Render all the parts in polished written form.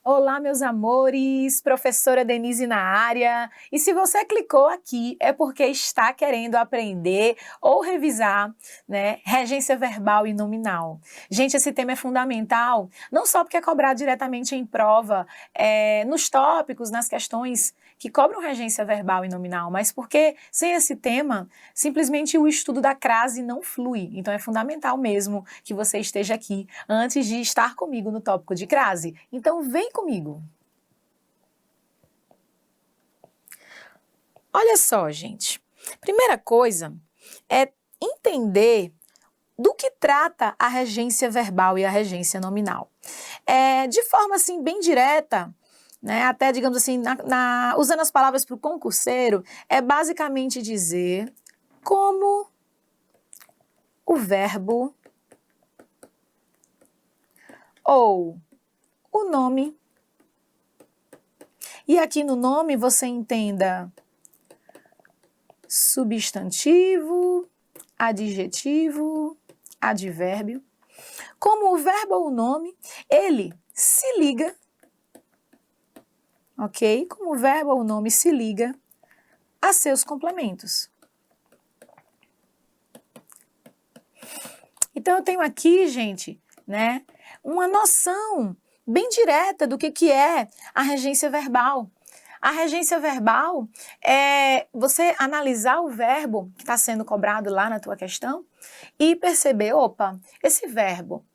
Olá, meus amores, professora Denise na área. E se você clicou aqui é porque está querendo aprender ou revisar, né, regência verbal e nominal. Gente, esse tema é fundamental, não só porque é cobrado diretamente em prova, nos tópicos, nas questões que cobram regência verbal e nominal, mas porque sem esse tema, simplesmente o estudo da crase não flui. Então é fundamental mesmo que você esteja aqui antes de estar comigo no tópico de crase. Então vem comigo. Olha só, gente. Primeira coisa é entender do que trata a regência verbal e a regência nominal. De forma assim bem direta, né, até digamos assim, usando as palavras para o concurseiro, é basicamente dizer como o verbo ou o nome, e aqui no nome você entenda substantivo, adjetivo, advérbio, como o verbo ou o nome, ele se liga, ok? Como o verbo ou o nome se liga a seus complementos. Então eu tenho aqui, gente, né, uma noção bem direta do que é a regência verbal. A regência verbal é você analisar o verbo que está sendo cobrado lá na tua questão e perceber, opa, esse verbo,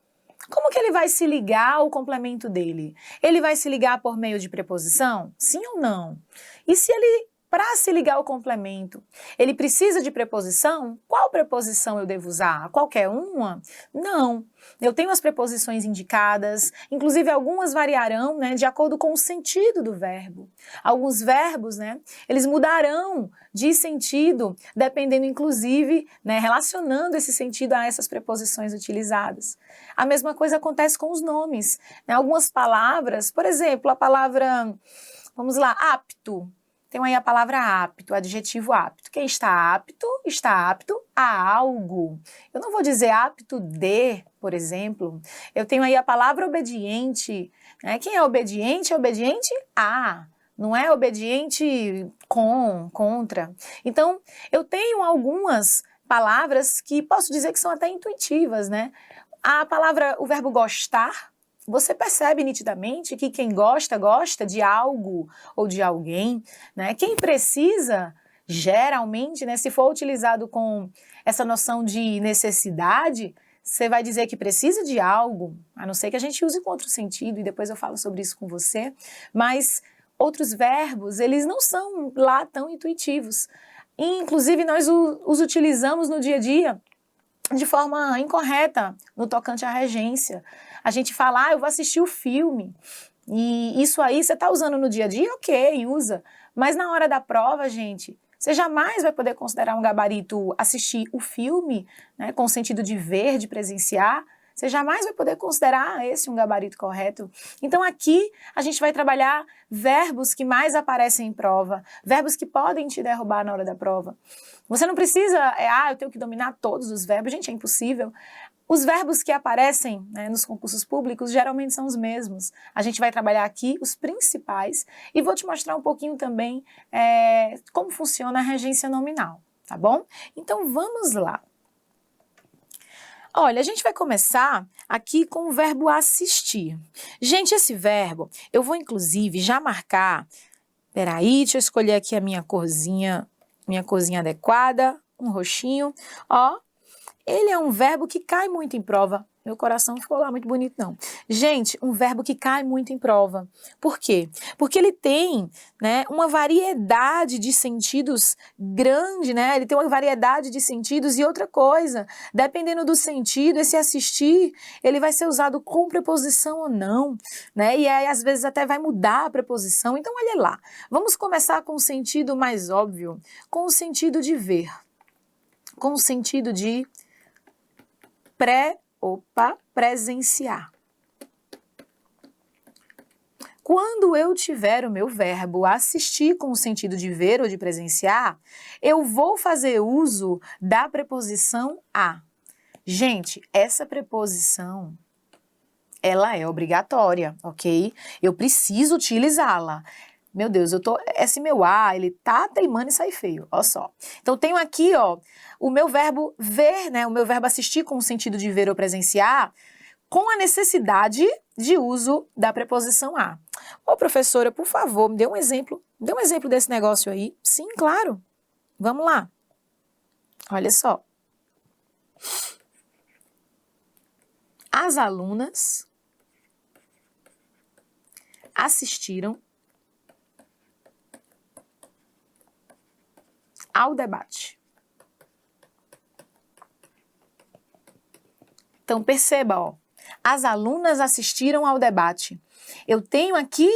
como que ele vai se ligar ao complemento dele? Ele vai se ligar por meio de preposição? Sim ou não? E se ele, para se ligar ao complemento, ele precisa de preposição? Qual preposição eu devo usar? Qualquer uma? Não. Eu tenho as preposições indicadas, inclusive algumas variarão, né, de acordo com o sentido do verbo. Alguns verbos, né, eles mudarão de sentido, dependendo inclusive, né, relacionando esse sentido a essas preposições utilizadas. A mesma coisa acontece com os nomes, né? Algumas palavras, por exemplo, a palavra, vamos lá, apto. Tem aí a palavra apto, o adjetivo apto. Quem está apto a algo. Eu não vou dizer apto de, por exemplo. Eu tenho aí a palavra obediente. Né? Quem é obediente a. Não é obediente contra. Então, eu tenho algumas palavras que posso dizer que são até intuitivas, né? A palavra, o verbo gostar, você percebe nitidamente que quem gosta, gosta de algo ou de alguém, né? Quem precisa, geralmente, né, se for utilizado com essa noção de necessidade, você vai dizer que precisa de algo, a não ser que a gente use com outro sentido, e depois eu falo sobre isso com você, mas outros verbos, eles não são lá tão intuitivos. E, inclusive, nós os utilizamos no dia a dia de forma incorreta no tocante à regência. A gente fala, eu vou assistir o filme, e isso aí você está usando no dia a dia? Ok, usa. Mas na hora da prova, gente, você jamais vai poder considerar um gabarito assistir o filme, né, com o sentido de ver, de presenciar. Você jamais vai poder considerar esse um gabarito correto. Então aqui a gente vai trabalhar verbos que mais aparecem em prova, verbos que podem te derrubar na hora da prova. Você não precisa, eu tenho que dominar todos os verbos, gente, é impossível. Os verbos que aparecem, né, nos concursos públicos geralmente são os mesmos. A gente vai trabalhar aqui os principais e vou te mostrar um pouquinho também como funciona a regência nominal, tá bom? Então vamos lá. Olha, a gente vai começar aqui com o verbo assistir. Gente, esse verbo, eu vou inclusive já marcar, peraí, deixa eu escolher aqui a minha corzinha adequada, um roxinho, ó. Ele é um verbo que cai muito em prova. Meu coração não ficou lá muito bonito, não. Gente, um verbo que cai muito em prova. Por quê? Porque ele tem, né, uma variedade de sentidos grande, né? Ele tem uma variedade de sentidos e outra coisa, dependendo do sentido, esse assistir, ele vai ser usado com preposição ou não, né? E aí, às vezes, até vai mudar a preposição. Então, olha lá. Vamos começar com o sentido mais óbvio, com o sentido de ver, com o sentido de presenciar. quando eu tiver o meu verbo assistir com o sentido de ver ou de presenciar, eu vou fazer uso da preposição a. Gente, essa preposição, ela é obrigatória, ok? Eu preciso utilizá-la. Meu Deus, esse meu A, ele tá teimando e sai feio, ó só. Então, tenho aqui, ó, o meu verbo ver, né? O meu verbo assistir com o sentido de ver ou presenciar, com a necessidade de uso da preposição a. Ô, professora, por favor, me dê um exemplo desse negócio aí. Sim, claro. Vamos lá. Olha só. As alunas assistiram ao debate. Então, perceba, ó, as alunas assistiram ao debate. Eu tenho aqui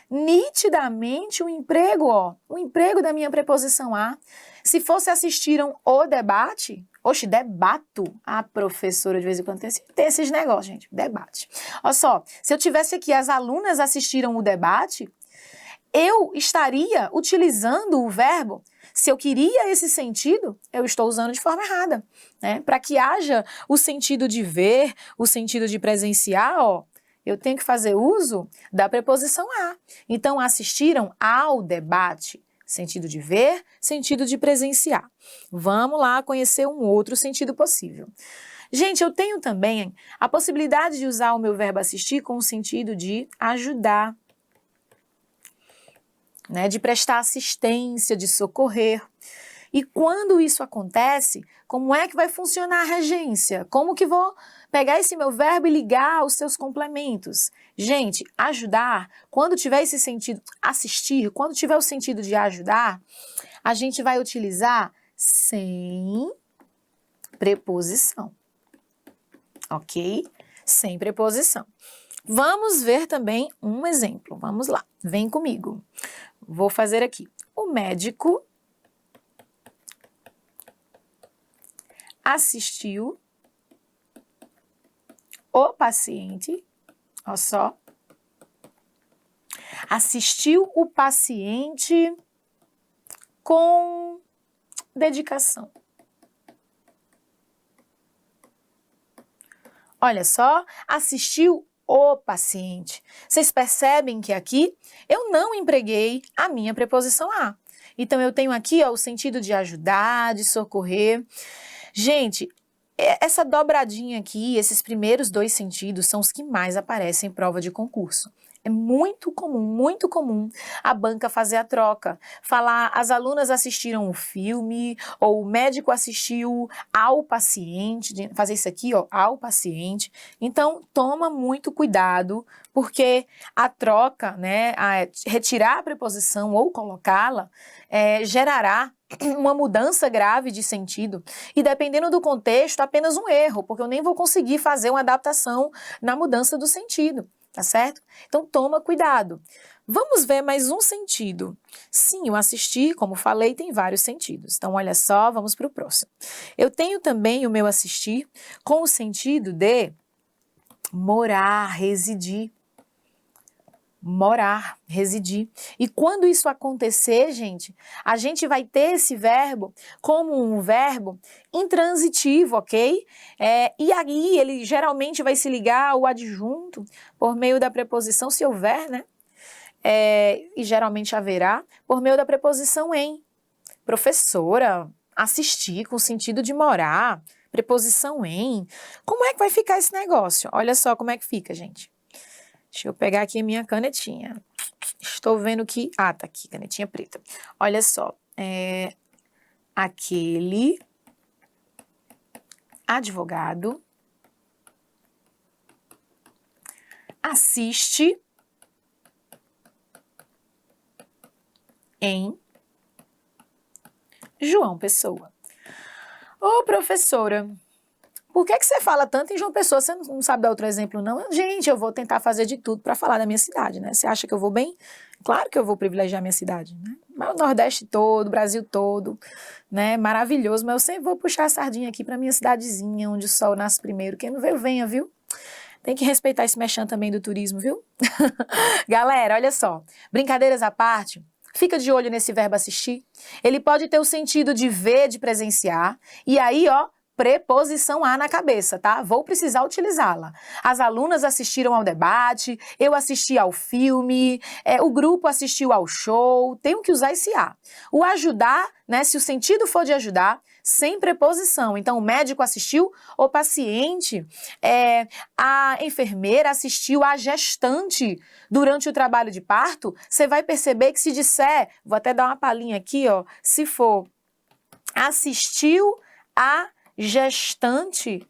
nitidamente o emprego, ó, o emprego da minha preposição a. Se fosse assistiram o debate, oxe, debato. A professora de vez em quando tem esses negócios, gente, debate. Olha só, se eu tivesse aqui as alunas assistiram o debate, eu estaria utilizando o verbo. Se eu queria esse sentido, eu estou usando de forma errada, né? Para que haja o sentido de ver, o sentido de presenciar, ó, eu tenho que fazer uso da preposição a. Então, assistiram ao debate, sentido de ver, sentido de presenciar. Vamos lá conhecer um outro sentido possível. Gente, eu tenho também a possibilidade de usar o meu verbo assistir com o sentido de ajudar, né, de prestar assistência, de socorrer. E quando isso acontece, como é que vai funcionar a regência? Como que vou pegar esse meu verbo e ligar aos seus complementos? Gente, ajudar, quando tiver esse sentido, assistir, quando tiver o sentido de ajudar, a gente vai utilizar sem preposição, ok? Sem preposição. Vamos ver também um exemplo. Vamos lá, vem comigo. Vou fazer aqui. O médico assistiu o paciente, ó só, assistiu o paciente com dedicação. Olha só, assistiu o paciente. Vocês percebem que aqui eu não empreguei a minha preposição a. Então, eu tenho aqui ó, o sentido de ajudar, de socorrer. Gente, essa dobradinha aqui, esses primeiros dois sentidos são os que mais aparecem em prova de concurso. É muito comum a banca fazer a troca. Falar, as alunas assistiram o filme, ou o médico assistiu ao paciente, fazer isso aqui, ó, ao paciente. Então, toma muito cuidado, porque a troca, né, retirar a preposição ou colocá-la, gerará uma mudança grave de sentido e dependendo do contexto, apenas um erro, porque eu nem vou conseguir fazer uma adaptação na mudança do sentido. Tá certo? Então, toma cuidado. Vamos ver mais um sentido. Sim, o assistir, como falei, tem vários sentidos. Então, olha só, vamos para o próximo. Eu tenho também o meu assistir com o sentido de morar, residir. Morar, residir. E quando isso acontecer, gente, a gente vai ter esse verbo como um verbo intransitivo, ok? E aí ele geralmente vai se ligar ao adjunto por meio da preposição, se houver, né? E geralmente haverá, por meio da preposição em. Professora, assistir com o sentido de morar, preposição em. Como é que vai ficar esse negócio? Olha só como é que fica, gente. Deixa eu pegar aqui a minha canetinha. Estou vendo que... Ah, tá aqui, canetinha preta. Olha só. Aquele advogado assiste em João Pessoa. Ô, professora... Por que você fala tanto em João Pessoa? Você não sabe dar outro exemplo, não? Gente, eu vou tentar fazer de tudo para falar da minha cidade, né? Você acha que eu vou bem? Claro que eu vou privilegiar a minha cidade, né? Mas o Nordeste todo, o Brasil todo, né? Maravilhoso, mas eu sempre vou puxar a sardinha aqui para minha cidadezinha, onde o sol nasce primeiro. Quem não veio, venha, viu? Tem que respeitar esse merchan também do turismo, viu? Galera, olha só, brincadeiras à parte, fica de olho nesse verbo assistir. Ele pode ter o sentido de ver, de presenciar, e aí, ó, preposição a na cabeça, tá? Vou precisar utilizá-la. As alunas assistiram ao debate, eu assisti ao filme, o grupo assistiu ao show, tenho que usar esse a. O ajudar, né, se o sentido for de ajudar, sem preposição. Então, o médico assistiu o paciente, a enfermeira assistiu a gestante durante o trabalho de parto. Você vai perceber que se disser, vou até dar uma palhinha aqui, ó, se for assistiu a gestante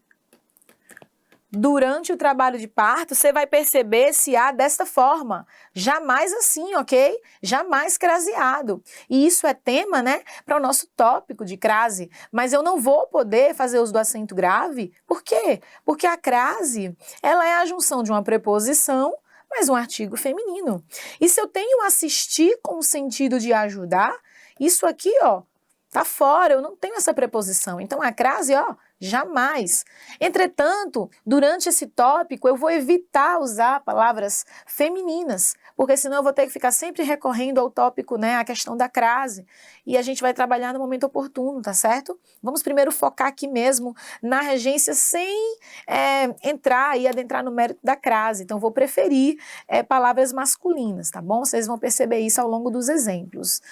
durante o trabalho de parto, você vai perceber esse a desta forma, jamais assim, ok? Jamais craseado. E isso é tema, né, para o nosso tópico de crase, mas eu não vou poder fazer uso do acento grave, por quê? Porque a crase, ela é a junção de uma preposição mais um artigo feminino. E se eu tenho assistir com o sentido de ajudar, isso aqui, ó, tá fora, eu não tenho essa preposição. Então, a crase, ó, jamais. Entretanto, durante esse tópico, eu vou evitar usar palavras femininas, porque senão eu vou ter que ficar sempre recorrendo ao tópico, né, a questão da crase. E a gente vai trabalhar no momento oportuno, tá certo? Vamos primeiro focar aqui mesmo na regência sem entrar e adentrar no mérito da crase. Então, vou preferir palavras masculinas, tá bom? Vocês vão perceber isso ao longo dos exemplos.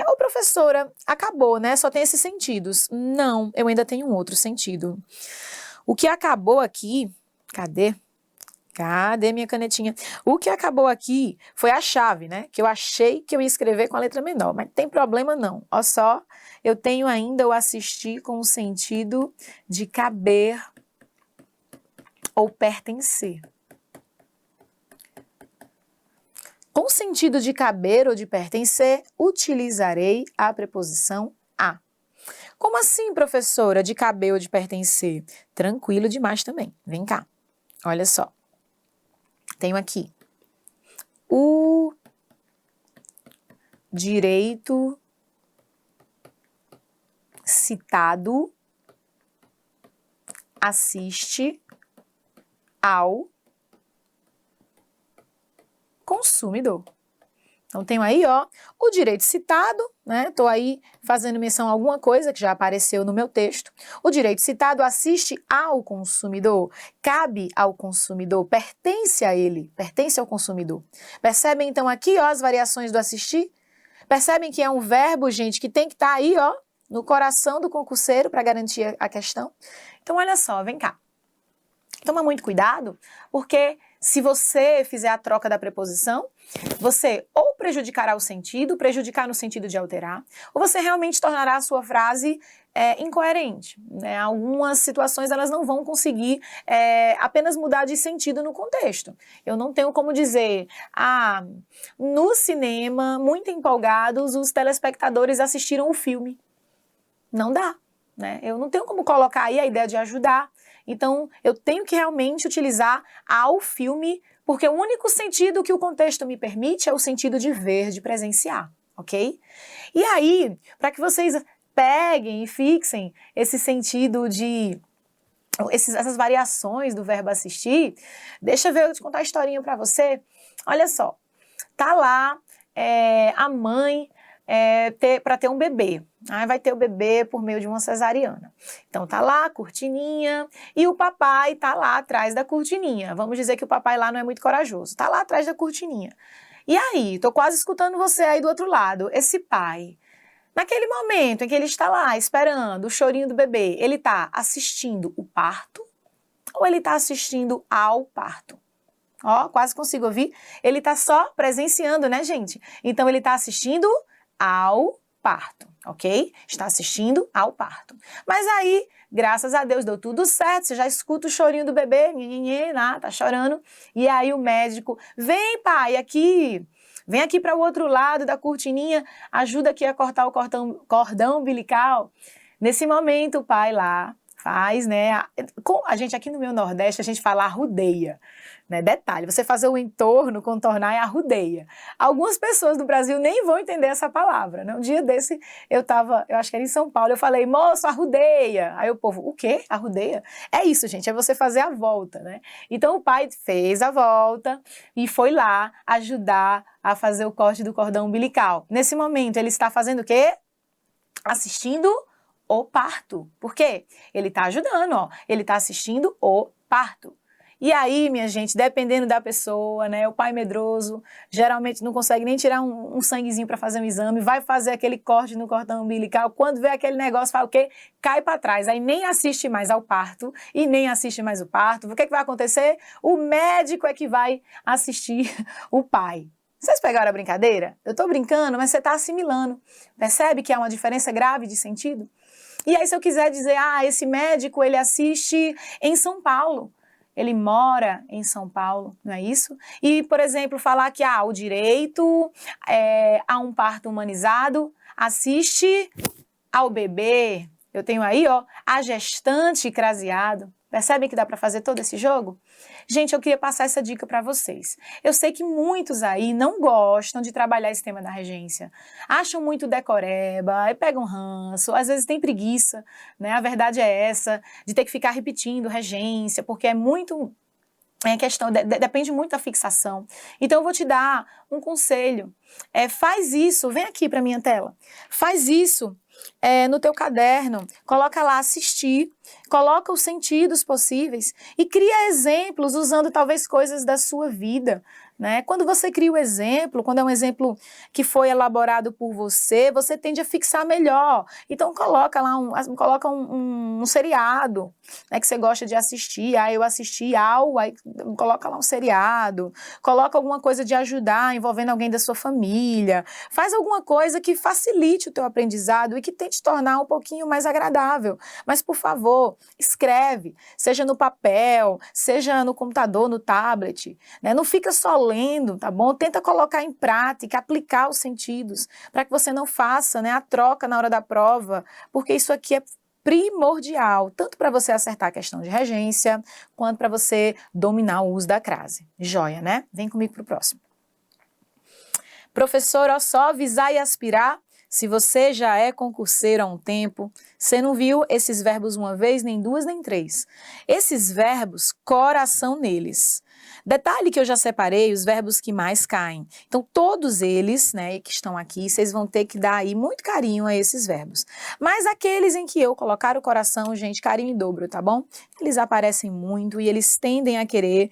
Ô professora, acabou, né? Só tem esses sentidos. Não, eu ainda tenho um outro sentido. O que acabou aqui, cadê? Cadê minha canetinha? O que acabou aqui foi a chave, né? Que eu achei que eu ia escrever com a letra menor, mas não tem problema não. Ó só, eu tenho ainda o assistir com o sentido de caber ou pertencer. Com sentido de caber ou de pertencer, utilizarei a preposição a. Como assim, professora, de caber ou de pertencer? Tranquilo demais também. Vem cá. Olha só. Tenho aqui o direito citado assiste ao consumidor. Então, tenho aí, ó, o direito citado, né? Estou aí fazendo menção a alguma coisa que já apareceu no meu texto. O direito citado assiste ao consumidor, cabe ao consumidor, pertence a ele, pertence ao consumidor. Percebem, então, aqui, ó, as variações do assistir? Percebem que é um verbo, gente, que tem que estar aí, ó, no coração do concurseiro para garantir a questão? Então, olha só, vem cá. Toma muito cuidado, porque se você fizer a troca da preposição, você ou prejudicará o sentido, prejudicar no sentido de alterar, ou você realmente tornará a sua frase incoerente, né? Algumas situações elas não vão conseguir apenas mudar de sentido no contexto. Eu não tenho como dizer, no cinema, muito empolgados, os telespectadores assistiram o filme. Não dá, né? Eu não tenho como colocar aí a ideia de ajudar. Então, eu tenho que realmente utilizar ao filme, porque o único sentido que o contexto me permite é o sentido de ver, de presenciar, ok? E aí, para que vocês peguem e fixem esse sentido de... essas variações do verbo assistir, deixa eu ver, eu te contar a historinha para você. Olha só, tá lá a mãe... para ter um bebê. Vai ter o bebê por meio de uma cesariana. Então tá lá a cortininha e o papai tá lá atrás da cortininha. Vamos dizer que o papai lá não é muito corajoso. Tá lá atrás da cortininha. E aí, tô quase escutando você aí do outro lado. Esse pai, naquele momento em que ele está lá esperando o chorinho do bebê, ele tá assistindo o parto ou ele tá assistindo ao parto? Ó, quase consigo ouvir. Ele tá só presenciando, né, gente? Então ele tá assistindo ao parto, ok? Está assistindo ao parto. Mas aí, graças a Deus, deu tudo certo, você já escuta o chorinho do bebê, tá chorando, e aí o médico, vem pai, vem aqui para o outro lado da cortininha, ajuda aqui a cortar o cordão umbilical. Nesse momento, o pai lá Faz, né? A gente aqui no meu Nordeste, a gente fala arrudeia, né? Detalhe, você fazer o entorno, contornar é arrudeia. Algumas pessoas do Brasil nem vão entender essa palavra, né? Um dia desse, eu acho que era em São Paulo, eu falei, moço, arrudeia. Aí o povo, o quê? Arrudeia? É isso, gente, é você fazer a volta, né? Então o pai fez a volta e foi lá ajudar a fazer o corte do cordão umbilical. Nesse momento, ele está fazendo o quê? Assistindo o parto. Por quê? Ele está ajudando, ó. Ele está assistindo o parto. E aí, minha gente, dependendo da pessoa, né? O pai medroso geralmente não consegue nem tirar um sanguezinho para fazer um exame, vai fazer aquele corte no cordão umbilical. Quando vê aquele negócio, faz o quê? Cai para trás. Aí nem assiste mais ao parto e nem assiste mais o parto. O que vai acontecer? O médico é que vai assistir o pai. Vocês pegaram a brincadeira? Eu estou brincando, mas você está assimilando. Percebe que há uma diferença grave de sentido? E aí, se eu quiser dizer, esse médico, ele assiste em São Paulo, ele mora em São Paulo, não é isso? E, por exemplo, falar que o direito a um parto humanizado assiste ao bebê. Eu tenho aí, ó, a gestante craseado. Percebem que dá para fazer todo esse jogo? Gente, eu queria passar essa dica para vocês. Eu sei que muitos aí não gostam de trabalhar esse tema da regência. Acham muito decoreba, aí pegam ranço, às vezes tem preguiça, né? A verdade é essa, de ter que ficar repetindo regência, porque é muito... questão, depende muito da fixação. Então, eu vou te dar um conselho. Faz isso, vem aqui para minha tela. Faz isso no teu caderno, coloca lá assistir, coloca os sentidos possíveis e cria exemplos usando talvez coisas da sua vida, né? Quando você cria o exemplo, quando é um exemplo que foi elaborado por você, você tende a fixar melhor. Então coloca lá um seriado, né, que você gosta de assistir. Eu assisti aí coloca lá um seriado, coloca alguma coisa de ajudar envolvendo alguém da sua família, faz alguma coisa que facilite o teu aprendizado e que tente tornar um pouquinho mais agradável. Mas, por favor, escreve, seja no papel, seja no computador, no tablet, né? Não fica só lendo, tá bom? Tenta colocar em prática, aplicar os sentidos, para que você não faça, né, a troca na hora da prova, porque isso aqui é primordial, tanto para você acertar a questão de regência, quanto para você dominar o uso da crase. Joia, né? Vem comigo para o próximo. Professor, ó só visar e aspirar. Se você já é concurseiro há um tempo, você não viu esses verbos uma vez, nem duas, nem três. Esses verbos, coração neles. Detalhe que eu já separei os verbos que mais caem. Então, todos eles, né, que estão aqui, vocês vão ter que dar aí muito carinho a esses verbos. Mas aqueles em que eu colocar o coração, gente, carinho em dobro, tá bom? Eles aparecem muito e eles tendem a querer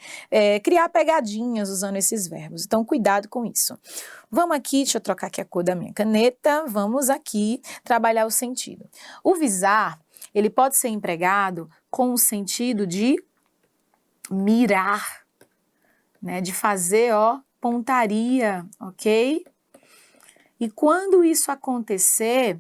criar pegadinhas usando esses verbos. Então, cuidado com isso. Vamos aqui, deixa eu trocar aqui a cor da minha caneta, vamos aqui trabalhar o sentido. O visar, ele pode ser empregado com o sentido de mirar, né, de fazer, ó, pontaria, ok? E quando isso acontecer,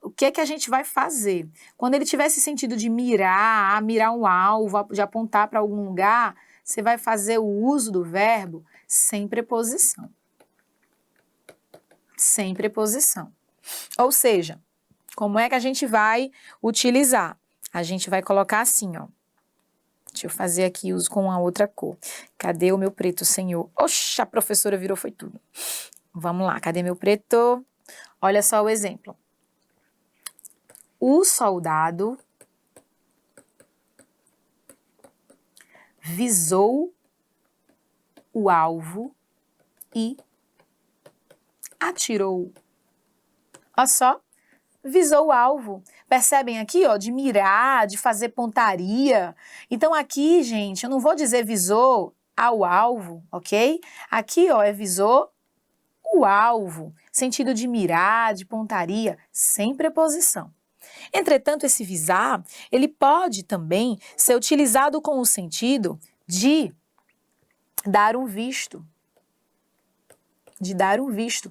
o que é que a gente vai fazer? Quando ele tiver esse sentido de mirar um alvo, de apontar para algum lugar, você vai fazer o uso do verbo sem preposição. Sem preposição. Ou seja, como é que a gente vai utilizar? A gente vai colocar assim, ó. Deixa eu fazer aqui uso com a outra cor. Cadê o meu preto, senhor? Oxa, a professora virou, foi tudo. Vamos lá, cadê meu preto? Olha só o exemplo. O soldado visou o alvo e atirou. Olha só, visou o alvo. Percebem aqui, ó, de mirar, de fazer pontaria. Então aqui, gente, eu não vou dizer visou ao alvo, ok? Aqui, ó, é visou o alvo, sentido de mirar, de pontaria, sem preposição. Entretanto, esse visar, ele pode também ser utilizado com o sentido de dar um visto. De dar um visto.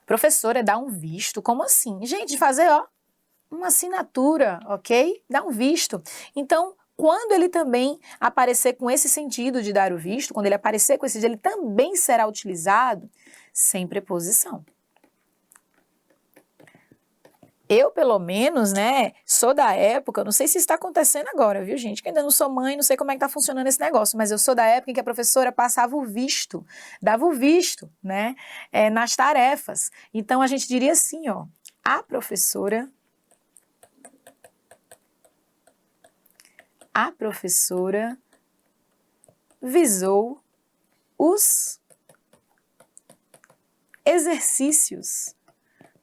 Professora, dar um visto? Como assim? Gente, fazer, ó, uma assinatura, ok? Dar um visto. Então, quando ele também aparecer com esse sentido de dar o visto, quando ele aparecer com esse sentido, ele também será utilizado sem preposição. Eu, pelo menos, né, sou da época, não sei se está acontecendo agora, viu, gente? Que ainda não sou mãe, não sei como é que tá funcionando esse negócio, mas eu sou da época em que a professora passava o visto, dava o visto, né, nas tarefas. Então, a gente diria assim, ó, a professora visou os exercícios,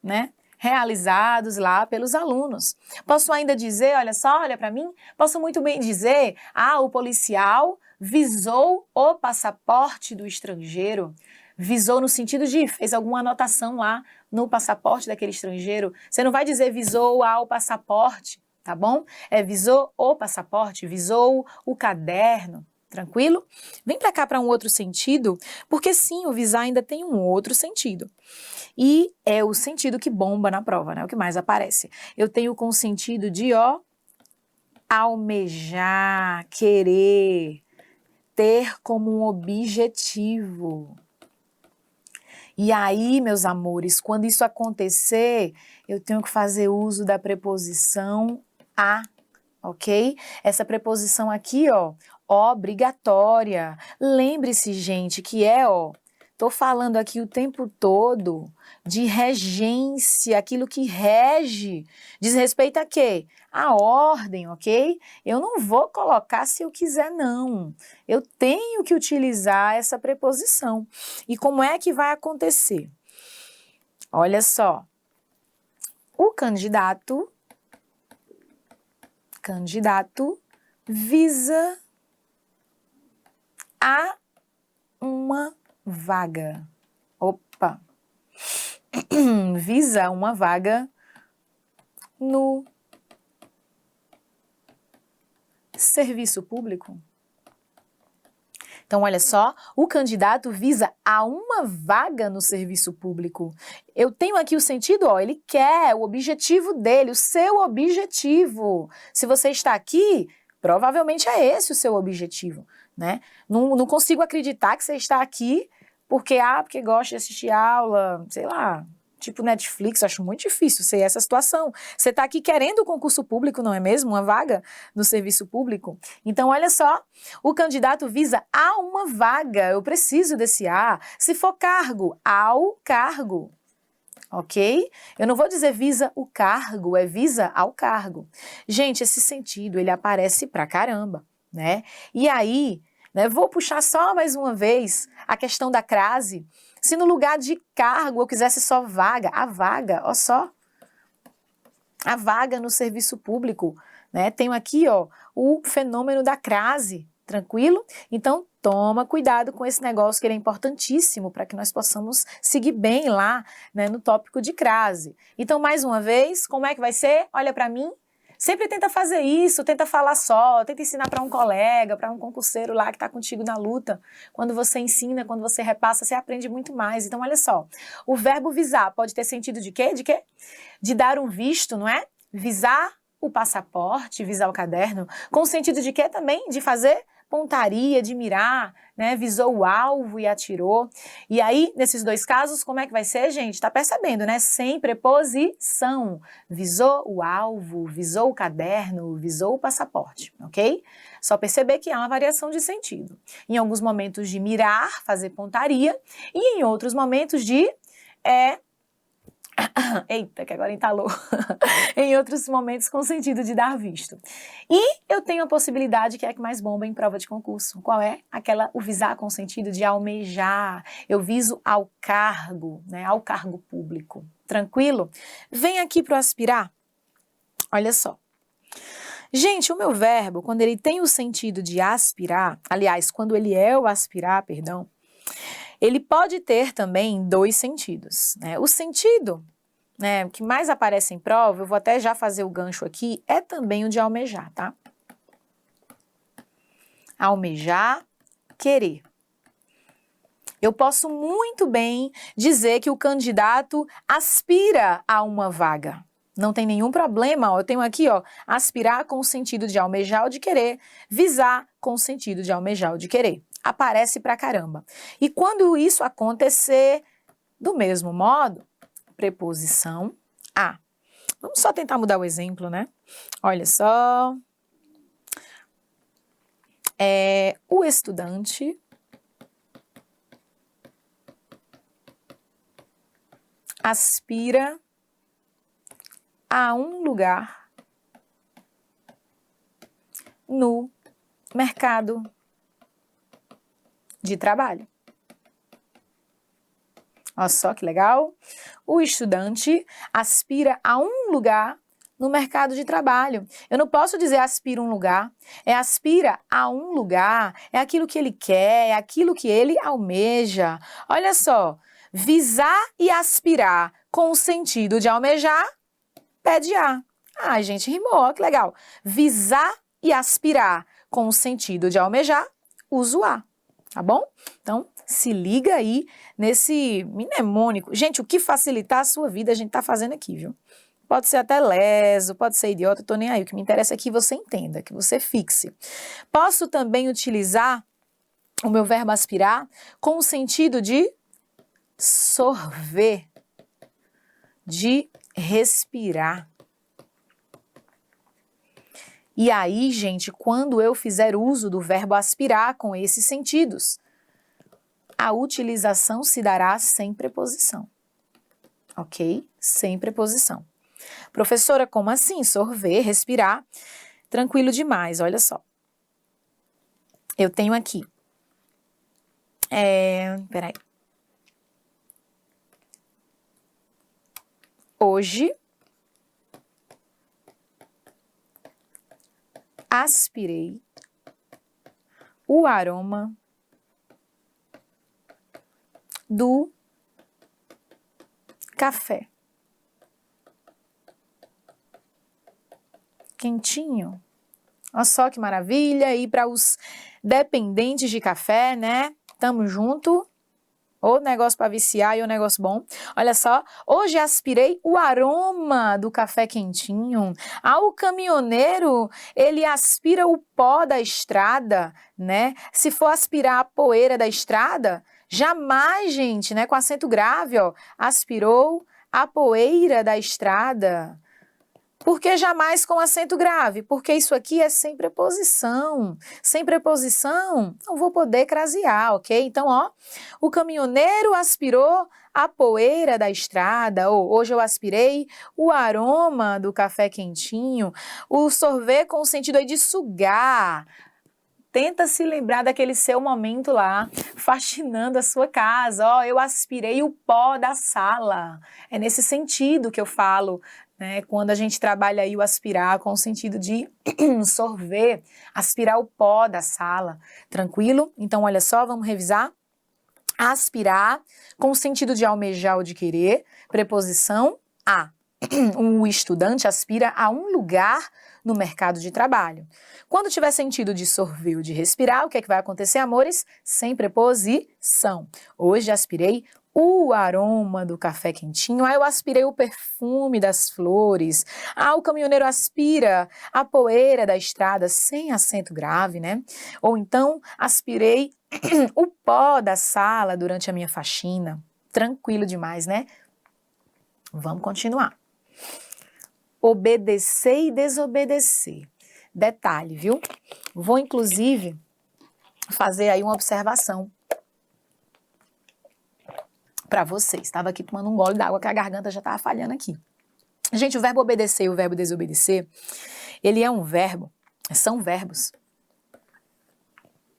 né, realizados lá pelos alunos. Posso ainda dizer, olha só, olha para mim, posso muito bem dizer, o policial visou o passaporte do estrangeiro, visou no sentido de fez alguma anotação lá no passaporte daquele estrangeiro. Você não vai dizer visou ao passaporte, tá bom? Visou o passaporte, visou o caderno. Tranquilo? Vem para cá para um outro sentido, porque sim, o visar ainda tem um outro sentido. E é o sentido que bomba na prova, né? O que mais aparece. Eu tenho com o sentido de, almejar, querer, ter como um objetivo. E aí, meus amores, quando isso acontecer, eu tenho que fazer uso da preposição a, ok? Essa preposição aqui, obrigatória. Lembre-se, gente, que tô falando aqui o tempo todo de regência, aquilo que rege. Diz respeito a quê? A ordem, ok? Eu não vou colocar se eu quiser, não. Eu tenho que utilizar essa preposição. E como é que vai acontecer? Olha só. O candidato visa a uma vaga. Opa! Visa uma vaga no serviço público. Então, olha só, o candidato visa a uma vaga no serviço público. Eu tenho aqui o sentido, ele quer, o objetivo dele, o seu objetivo. Se você está aqui, provavelmente é esse o seu objetivo, né? Não consigo acreditar que você está aqui porque gosta de assistir aula, sei lá, tipo Netflix, acho muito difícil ser essa situação. Você está aqui querendo o concurso público, não é mesmo? Uma vaga no serviço público. Então, olha só, o candidato visa a uma vaga, eu preciso desse A. Se for cargo, ao cargo. Ok? Eu não vou dizer visa o cargo, é visa ao cargo. Gente, esse sentido, ele aparece pra caramba, né? E aí, né, vou puxar só mais uma vez a questão da crase. Se no lugar de cargo eu quisesse só vaga, a vaga, ó só, a vaga no serviço público, né? Tenho aqui, o fenômeno da crase, tranquilo? Então, toma cuidado com esse negócio que ele é importantíssimo para que nós possamos seguir bem lá, né, no tópico de crase. Então, mais uma vez, como é que vai ser? Olha para mim. Sempre tenta fazer isso, tenta falar só, tenta ensinar para um colega, para um concurseiro lá que está contigo na luta. Quando você ensina, quando você repassa, você aprende muito mais. Então, olha só, o verbo visar pode ter sentido de quê? De quê? De dar um visto, não é? Visar o passaporte, visar o caderno, com o sentido de quê também? De fazer pontaria, de mirar, né? Visou o alvo e atirou. E aí, nesses dois casos, como é que vai ser, gente? Tá percebendo, né? Sem preposição. Visou o alvo, visou o caderno, visou o passaporte, ok? Só perceber que há uma variação de sentido. Em alguns momentos de mirar, fazer pontaria, e em outros momentos de eita, que agora entalou. Em outros momentos com sentido de dar visto. E eu tenho a possibilidade que é a que mais bomba em prova de concurso. Qual é? O visar com sentido de almejar. Eu viso ao cargo, né? Ao cargo público. Tranquilo? Vem aqui para o aspirar. Olha só. Gente, o meu verbo, quando ele tem o sentido de aspirar, aliás, quando ele é o aspirar, perdão, ele pode ter também dois sentidos, né? O sentido, né, que mais aparece em prova, eu vou até já fazer o gancho aqui, é também o de almejar, tá? Almejar, querer. Eu posso muito bem dizer que o candidato aspira a uma vaga. Não tem nenhum problema, eu tenho aqui, aspirar com o sentido de almejar ou de querer, visar com o sentido de almejar ou de querer. Aparece pra caramba. E quando isso acontecer, do mesmo modo, preposição a. Vamos só tentar mudar o exemplo, né? Olha só. O estudante aspira a um lugar no mercado de trabalho. Olha só que legal. O estudante aspira a um lugar no mercado de trabalho. Eu não posso dizer aspira um lugar, é aspira a um lugar, é aquilo que ele quer, é aquilo que ele almeja. Olha só, visar e aspirar com o sentido de almejar, pede A. Ai, gente, rimou, ó, que legal. Visar e aspirar com o sentido de almejar, uso A, tá bom? Então, se liga aí nesse mnemônico. Gente, o que facilitar a sua vida a gente tá fazendo aqui, viu? Pode ser até leso, pode ser idiota, eu tô nem aí. O que me interessa é que você entenda, que você fixe. Posso também utilizar o meu verbo aspirar com o sentido de sorver, de respirar. E aí, gente, quando eu fizer uso do verbo aspirar com esses sentidos, a utilização se dará sem preposição, ok? Sem preposição. Professora, como assim? Sorver, respirar, tranquilo demais, olha só. Eu tenho aqui, peraí. Hoje, aspirei o aroma do café quentinho. Olha só que maravilha. E para os dependentes de café, né? Tamo junto. Ô negócio para viciar e o negócio bom. Olha só, hoje aspirei o aroma do café quentinho. O caminhoneiro, ele aspira o pó da estrada, né? Se for aspirar a poeira da estrada, jamais, gente, né? Com acento grave, ó. Aspirou a poeira da estrada. Por que jamais com acento grave? Porque isso aqui é sem preposição. Sem preposição, não vou poder crasear, ok? Então, ó, o caminhoneiro aspirou a poeira da estrada, ou hoje eu aspirei o aroma do café quentinho, o sorver com o sentido aí de sugar. Tenta se lembrar daquele seu momento lá, faxinando a sua casa. Ó, eu aspirei o pó da sala. É nesse sentido que eu falo, né? Quando a gente trabalha aí o aspirar com o sentido de sorver, aspirar o pó da sala. Tranquilo? Então, olha só, vamos revisar. Aspirar com o sentido de almejar ou de querer. Preposição a. O estudante aspira a um lugar no mercado de trabalho. Quando tiver sentido de sorver ou de respirar, o que é que vai acontecer, amores? Sem preposição. Hoje aspirei o aroma do café quentinho. Eu aspirei o perfume das flores. O caminhoneiro aspira a poeira da estrada sem acento grave, né? Ou então, aspirei o pó da sala durante a minha faxina. Tranquilo demais, né? Vamos continuar. Obedecer e desobedecer. Detalhe, viu? Vou, inclusive, fazer aí uma observação para vocês. Estava aqui tomando um gole d'água que a garganta já estava falhando aqui. Gente, o verbo obedecer e o verbo desobedecer, ele é um verbo, são verbos.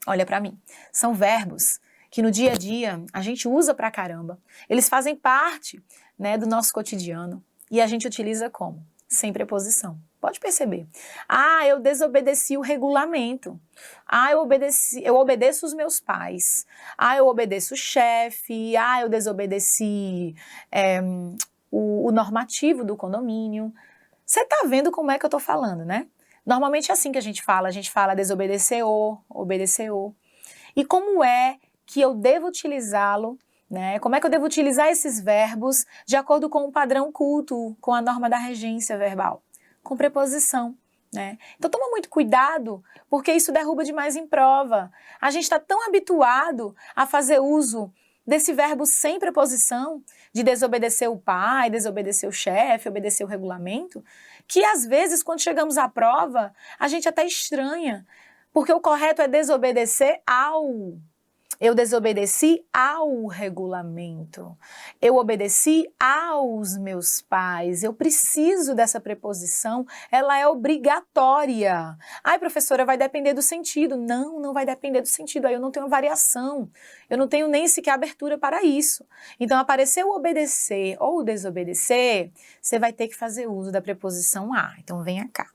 Olha para mim. São verbos que no dia a dia a gente usa pra caramba. Eles fazem parte, né, do nosso cotidiano e a gente utiliza como? Sem preposição. Pode perceber. Eu desobedeci o regulamento. Eu obedeço os meus pais. Eu obedeço o chefe. Eu desobedeci o normativo do condomínio. Você tá vendo como é que eu tô falando, né? Normalmente é assim que a gente fala desobedeceu, obedeceu. E como é que eu devo utilizá-lo, né? Como é que eu devo utilizar esses verbos de acordo com o padrão culto, com a norma da regência verbal? Com preposição, né? Então toma muito cuidado, porque isso derruba demais em prova. A gente está tão habituado a fazer uso desse verbo sem preposição, de desobedecer o pai, desobedecer o chefe, obedecer o regulamento, que às vezes, quando chegamos à prova, a gente até estranha, porque o correto é desobedecer ao. Eu desobedeci ao regulamento. Eu obedeci aos meus pais. Eu preciso dessa preposição, ela é obrigatória. Ai, professora, vai depender do sentido. Não, não vai depender do sentido. Aí eu não tenho variação. Eu não tenho nem sequer abertura para isso. Então, apareceu obedecer ou desobedecer, você vai ter que fazer uso da preposição a. Então, venha cá.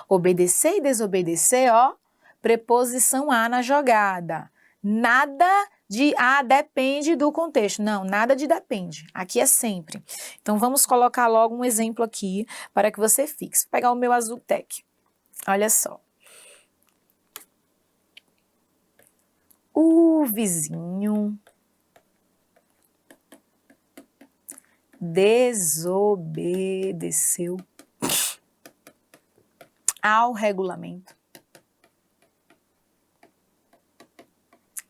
Obedecer e desobedecer, ó, preposição a na jogada. Nada de depende do contexto. Não, nada de depende. Aqui é sempre. Então, vamos colocar logo um exemplo aqui para que você fixe. Vou pegar o meu Azultec. Olha só. O vizinho desobedeceu ao regulamento.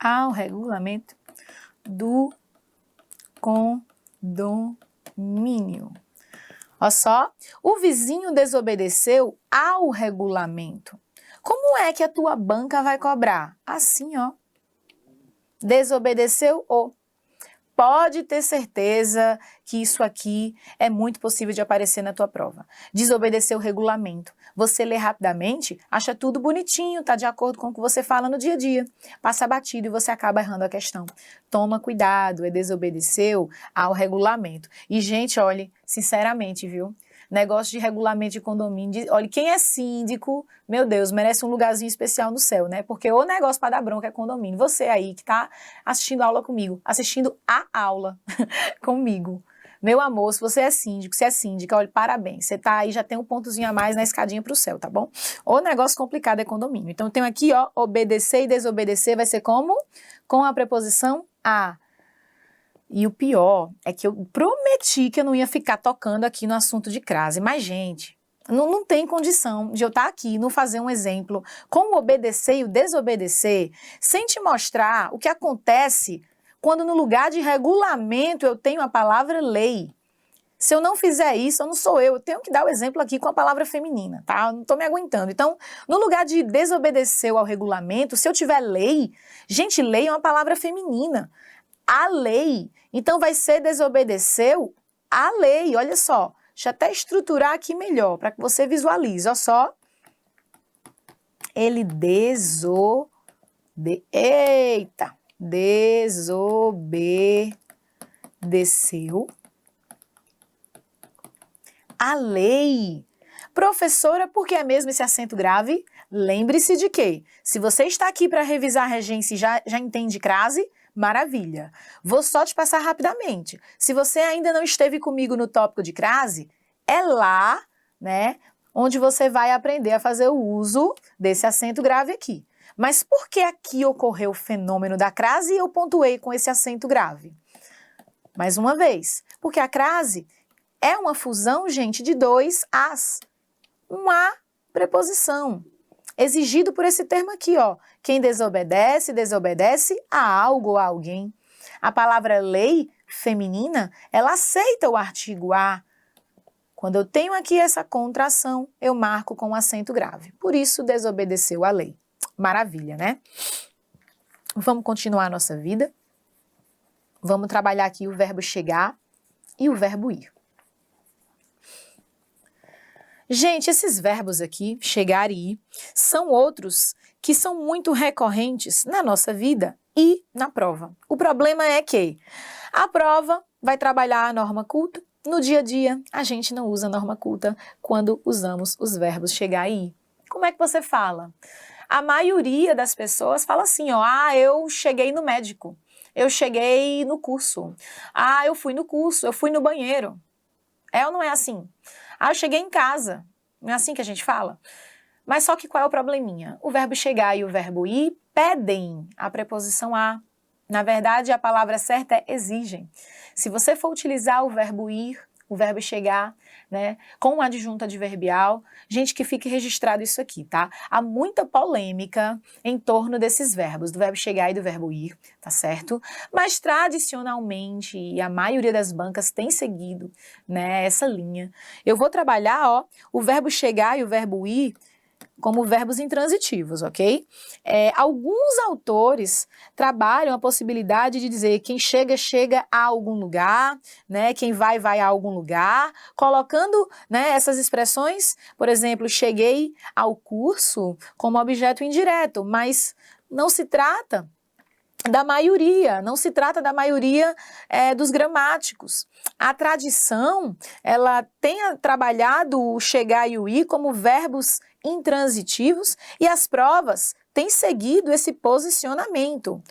Ao regulamento do condomínio. Olha só, o vizinho desobedeceu ao regulamento. Como é que a tua banca vai cobrar? Assim, ó. Desobedeceu o. Pode ter certeza que isso aqui é muito possível de aparecer na tua prova. Desobedecer o regulamento. Você lê rapidamente, acha tudo bonitinho, tá de acordo com o que você fala no dia a dia. Passa batido e você acaba errando a questão. Toma cuidado, desobedeceu ao regulamento. E, gente, olhe, sinceramente, viu? Negócio de regulamento de condomínio, olha, quem é síndico, meu Deus, merece um lugarzinho especial no céu, né? Porque o negócio para dar bronca é condomínio. Você aí que tá assistindo aula comigo, assistindo a aula comigo. Meu amor, se você é síndico, se é síndica, olha, parabéns. Você tá aí, já tem um pontozinho a mais na escadinha pro céu, tá bom? O negócio complicado é condomínio. Então, eu tenho aqui, ó, obedecer e desobedecer vai ser como? Com a preposição a. E o pior é que eu prometi que eu não ia ficar tocando aqui no assunto de crase. Mas, gente, não tem condição de eu estar aqui, não fazer um exemplo com o obedecer e o desobedecer, sem te mostrar o que acontece quando no lugar de regulamento eu tenho a palavra lei. Se eu não fizer isso, eu não sou eu tenho que dar o exemplo aqui com a palavra feminina, tá? Eu não tô me aguentando. Então, no lugar de desobedecer ao regulamento, se eu tiver lei, gente, lei é uma palavra feminina. A lei. Então, vai ser desobedeceu a lei. Olha só. Deixa eu até estruturar aqui melhor, para que você visualize. Olha só. Ele desobedeceu a lei. Professora, por que é mesmo esse acento grave? Lembre-se de que, se você está aqui para revisar a regência e já entende crase, maravilha. Vou só te passar rapidamente. Se você ainda não esteve comigo no tópico de crase, é lá, né, onde você vai aprender a fazer o uso desse acento grave aqui. Mas por que aqui ocorreu o fenômeno da crase e eu pontuei com esse acento grave? Mais uma vez, porque a crase é uma fusão, gente, de dois as. Um a preposição. Exigido por esse termo aqui, ó. Quem desobedece, desobedece a algo ou a alguém. A palavra lei feminina, ela aceita o artigo a. Quando eu tenho aqui essa contração, eu marco com um acento grave. Por isso, desobedeceu a lei. Maravilha, né? Vamos continuar a nossa vida. Vamos trabalhar aqui o verbo chegar e o verbo ir. Gente, esses verbos aqui, chegar e ir, são outros que são muito recorrentes na nossa vida e na prova. O problema é que a prova vai trabalhar a norma culta, no dia a dia a gente não usa a norma culta quando usamos os verbos chegar e ir. Como é que você fala? A maioria das pessoas fala assim, ó, eu cheguei no médico, eu cheguei no curso, eu fui no curso, eu fui no banheiro. É ou não é assim? Eu cheguei em casa. Não é assim que a gente fala? Mas só que qual é o probleminha? O verbo chegar e o verbo ir pedem a preposição a. Na verdade, a palavra certa é exigem. Se você for utilizar o verbo ir o verbo chegar, né, com uma adjunta adverbial. Gente, que fique registrado isso aqui, tá? Há muita polêmica em torno desses verbos, do verbo chegar e do verbo ir, tá certo? Mas tradicionalmente, e a maioria das bancas tem seguido, né, essa linha. Eu vou trabalhar, ó, o verbo chegar e o verbo ir como verbos intransitivos, ok? Alguns autores trabalham a possibilidade de dizer quem chega, chega a algum lugar, né? Quem vai, vai a algum lugar, colocando, né, essas expressões, por exemplo, cheguei ao curso como objeto indireto, mas não se trata da maioria, não se trata da maioria dos gramáticos. A tradição, ela tem trabalhado o chegar e o ir como verbos intransitivos e as provas têm seguido esse posicionamento.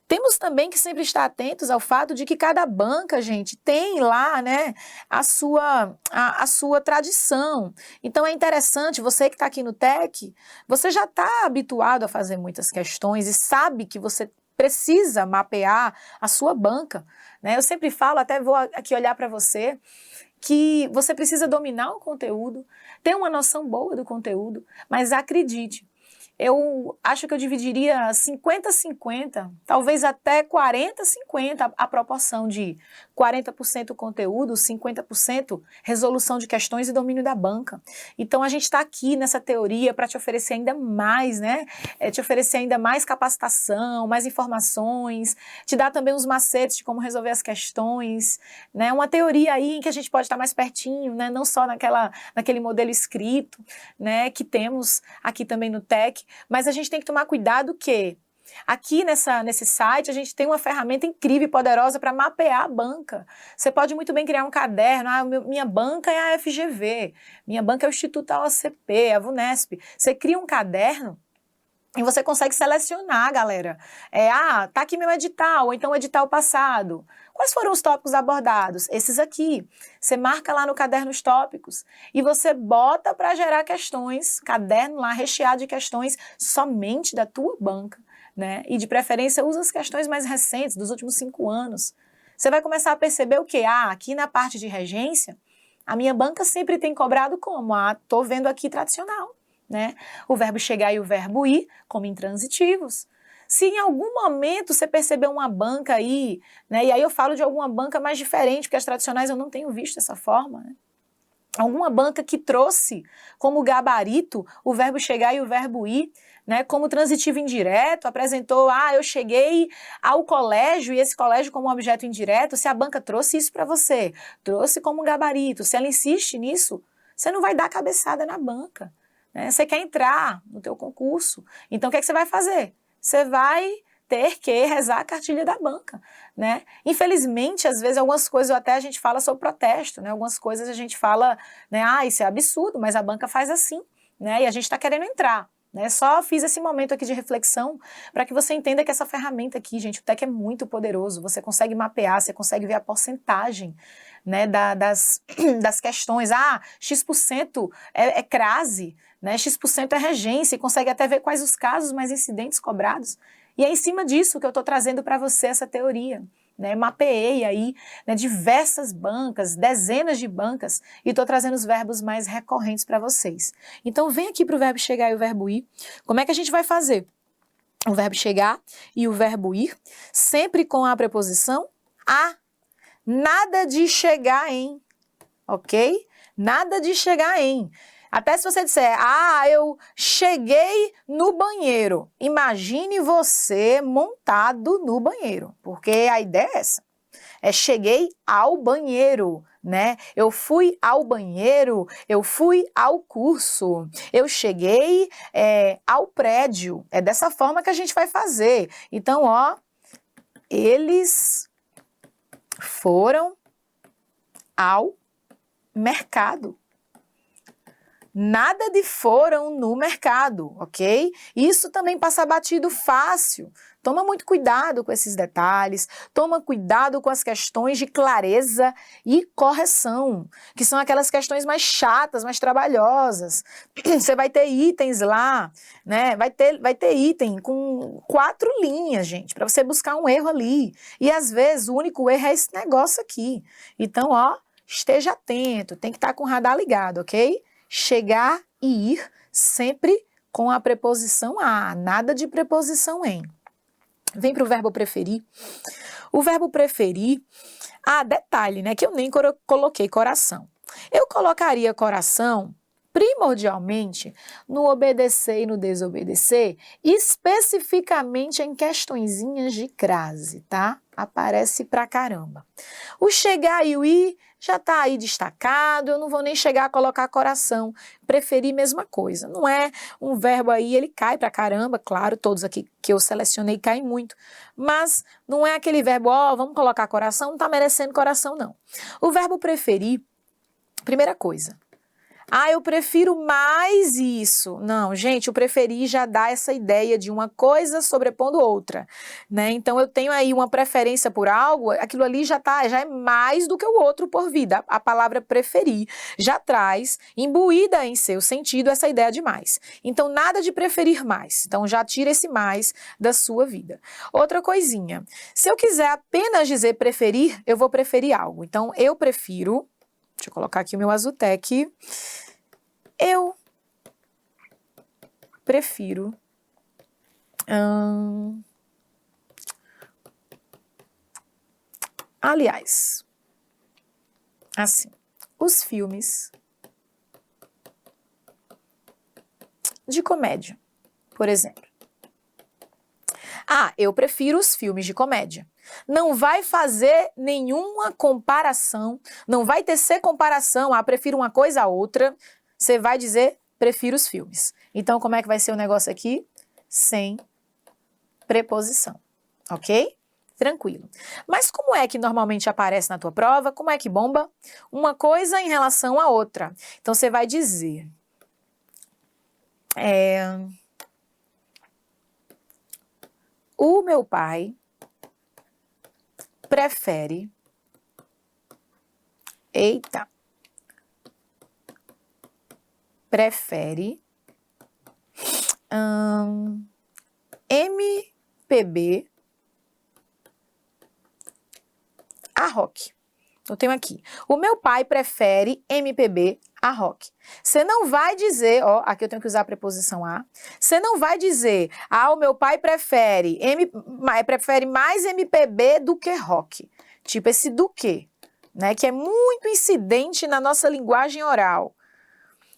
Temos também que sempre estar atentos ao fato de que cada banca, gente, tem lá, né, a sua tradição. Então é interessante, você que está aqui no TEC, você já está habituado a fazer muitas questões e sabe que você precisa mapear a sua banca, né? Eu sempre falo, até vou aqui olhar para você, que você precisa dominar o conteúdo, ter uma noção boa do conteúdo, mas acredite, eu acho que eu dividiria 50-50, talvez até 40-50 a proporção de 40% conteúdo, 50% resolução de questões e domínio da banca. Então a gente está aqui nessa teoria para te oferecer ainda mais, né? Te oferecer ainda mais capacitação, mais informações, te dar também uns macetes de como resolver as questões, né? Uma teoria aí em que a gente pode estar mais pertinho, né? Não só naquele modelo escrito, né? Que temos aqui também no TEC. Mas a gente tem que tomar cuidado que aqui nesse site a gente tem uma ferramenta incrível e poderosa para mapear a banca. Você pode muito bem criar um caderno, minha banca é a FGV, minha banca é o Instituto AOCP, a VUNESP. Você cria um caderno e você consegue selecionar, galera. Tá aqui meu edital, ou então o edital passado. Quais foram os tópicos abordados? Esses aqui. Você marca lá no caderno os tópicos e você bota para gerar questões, caderno lá recheado de questões somente da tua banca, né? E de preferência usa as questões mais recentes, dos últimos 5 anos. Você vai começar a perceber o quê? Aqui na parte de regência, a minha banca sempre tem cobrado como? Tô vendo aqui tradicional, né? O verbo chegar e o verbo ir como intransitivos. Se em algum momento você perceber uma banca aí, né, e aí eu falo de alguma banca mais diferente, porque as tradicionais eu não tenho visto dessa forma, né? Alguma banca que trouxe como gabarito o verbo chegar e o verbo ir, né, como transitivo indireto, apresentou, eu cheguei ao colégio e esse colégio como objeto indireto, se a banca trouxe isso para você, trouxe como gabarito, se ela insiste nisso, você não vai dar cabeçada na banca, né? Você quer entrar no teu concurso, então o que é que você vai fazer? Você vai ter que rezar a cartilha da banca, né? Infelizmente, às vezes, algumas coisas até a gente fala sobre protesto, né? Algumas coisas a gente fala, né? Isso é absurdo, mas a banca faz assim, né? E a gente está querendo entrar, né? Só fiz esse momento aqui de reflexão para que você entenda que essa ferramenta aqui, gente, o TEC é muito poderoso, você consegue mapear, você consegue ver a porcentagem, né, das questões. X% é crase, né? X% é regência, e consegue até ver quais os casos mais incidentes cobrados. E é em cima disso que eu estou trazendo para você essa teoria, né? Mapeei aí, né, diversas bancas, dezenas de bancas, e estou trazendo os verbos mais recorrentes para vocês. Então vem aqui para o verbo chegar e o verbo ir. Como é que a gente vai fazer? O verbo chegar e o verbo ir, sempre com a preposição a. Nada de chegar em, ok? Nada de chegar em. Até se você disser, eu cheguei no banheiro. Imagine você montado no banheiro, porque a ideia é essa. Cheguei ao banheiro, né? Eu fui ao banheiro, eu fui ao curso, eu cheguei ao prédio. É dessa forma que a gente vai fazer. Então, eles foram ao mercado. Nada de foram no mercado, ok? Isso também passa batido fácil. Toma muito cuidado com esses detalhes, toma cuidado com as questões de clareza e correção, que são aquelas questões mais chatas, mais trabalhosas. Você vai ter itens lá, né? Vai ter item com 4 linhas, gente, para você buscar um erro ali. E às vezes o único erro é esse negócio aqui. Então, esteja atento, tem que estar com o radar ligado, ok? Chegar e ir sempre com a preposição a, nada de preposição em. Vem para o verbo preferir. O verbo preferir, detalhe, né, que eu nem coloquei coração. Eu colocaria coração primordialmente no obedecer e no desobedecer, especificamente em questõezinhas de crase, tá? Aparece pra caramba. O chegar e o ir já tá aí destacado, eu não vou nem chegar a colocar coração. Preferir, mesma coisa. Não é um verbo aí, ele cai pra caramba, claro, todos aqui que eu selecionei caem muito, mas não é aquele verbo, vamos colocar coração, não tá merecendo coração, não. O verbo preferir, primeira coisa, eu prefiro mais isso. Não, gente, o preferir já dá essa ideia de uma coisa sobrepondo outra, né? Então, eu tenho aí uma preferência por algo, aquilo ali já é mais do que o outro por vida. A palavra preferir já traz, imbuída em seu sentido, essa ideia de mais. Então, nada de preferir mais. Então, já tira esse mais da sua vida. Outra coisinha, se eu quiser apenas dizer preferir, eu vou preferir algo. Então, eu prefiro... Deixa eu colocar aqui o meu Azutec. Eu prefiro aliás, assim, os filmes de comédia, por exemplo. Eu prefiro os filmes de comédia. Não vai fazer nenhuma comparação, não vai tecer comparação, prefiro uma coisa a outra, você vai dizer, prefiro os filmes. Então, como é que vai ser o negócio aqui? Sem preposição, ok? Tranquilo. Mas como é que normalmente aparece na tua prova? Como é que bomba? Uma coisa em relação à outra. Então, você vai dizer... O meu pai prefere... Prefere MPB a rock. Eu tenho aqui. O meu pai prefere MPB a rock. Você não vai dizer, aqui eu tenho que usar a preposição a. Você não vai dizer, o meu pai prefere mais MPB do que rock. Tipo esse do que, né? Que é muito incidente na nossa linguagem oral.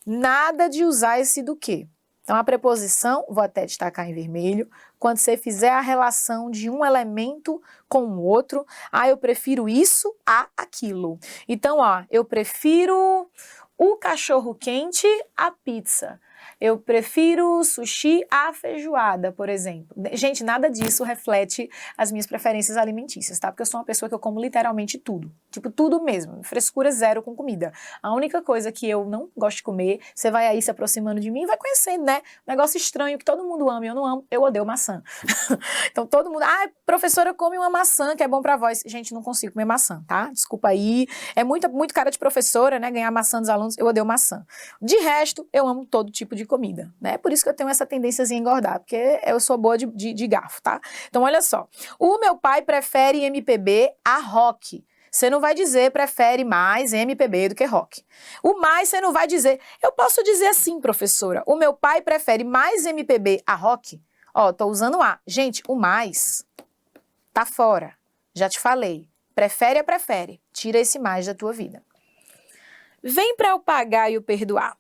Nada de usar esse do que. Então, a preposição, vou até destacar em vermelho, quando você fizer a relação de um elemento com o outro, eu prefiro isso a aquilo. Então, eu prefiro o cachorro-quente à pizza. Eu prefiro sushi à feijoada, por exemplo. Gente, nada disso reflete as minhas preferências alimentícias, tá? Porque eu sou uma pessoa que eu como literalmente tudo. Tipo, tudo mesmo. Frescura zero com comida. A única coisa que eu não gosto de comer, você vai aí se aproximando de mim e vai conhecendo, né? Um negócio estranho que todo mundo ama e eu não amo. Eu odeio maçã. Então, todo mundo... professora, come uma maçã que é bom pra voz. Gente, não consigo comer maçã, tá? Desculpa aí. É muito cara de professora, né? Ganhar maçã dos alunos. Eu odeio maçã. De resto, eu amo todo tipo de comida, né? Por isso que eu tenho essa tendência a engordar, porque eu sou boa de garfo, tá? Então, olha só. O meu pai prefere MPB a rock. Você não vai dizer prefere mais MPB do que rock. O mais você não vai dizer. Eu posso dizer assim, professora. O meu pai prefere mais MPB a rock. Tô usando a. Gente, o mais tá fora. Já te falei. Prefere a prefere. Tira esse mais da tua vida. Vem para o pagar e o perdoar.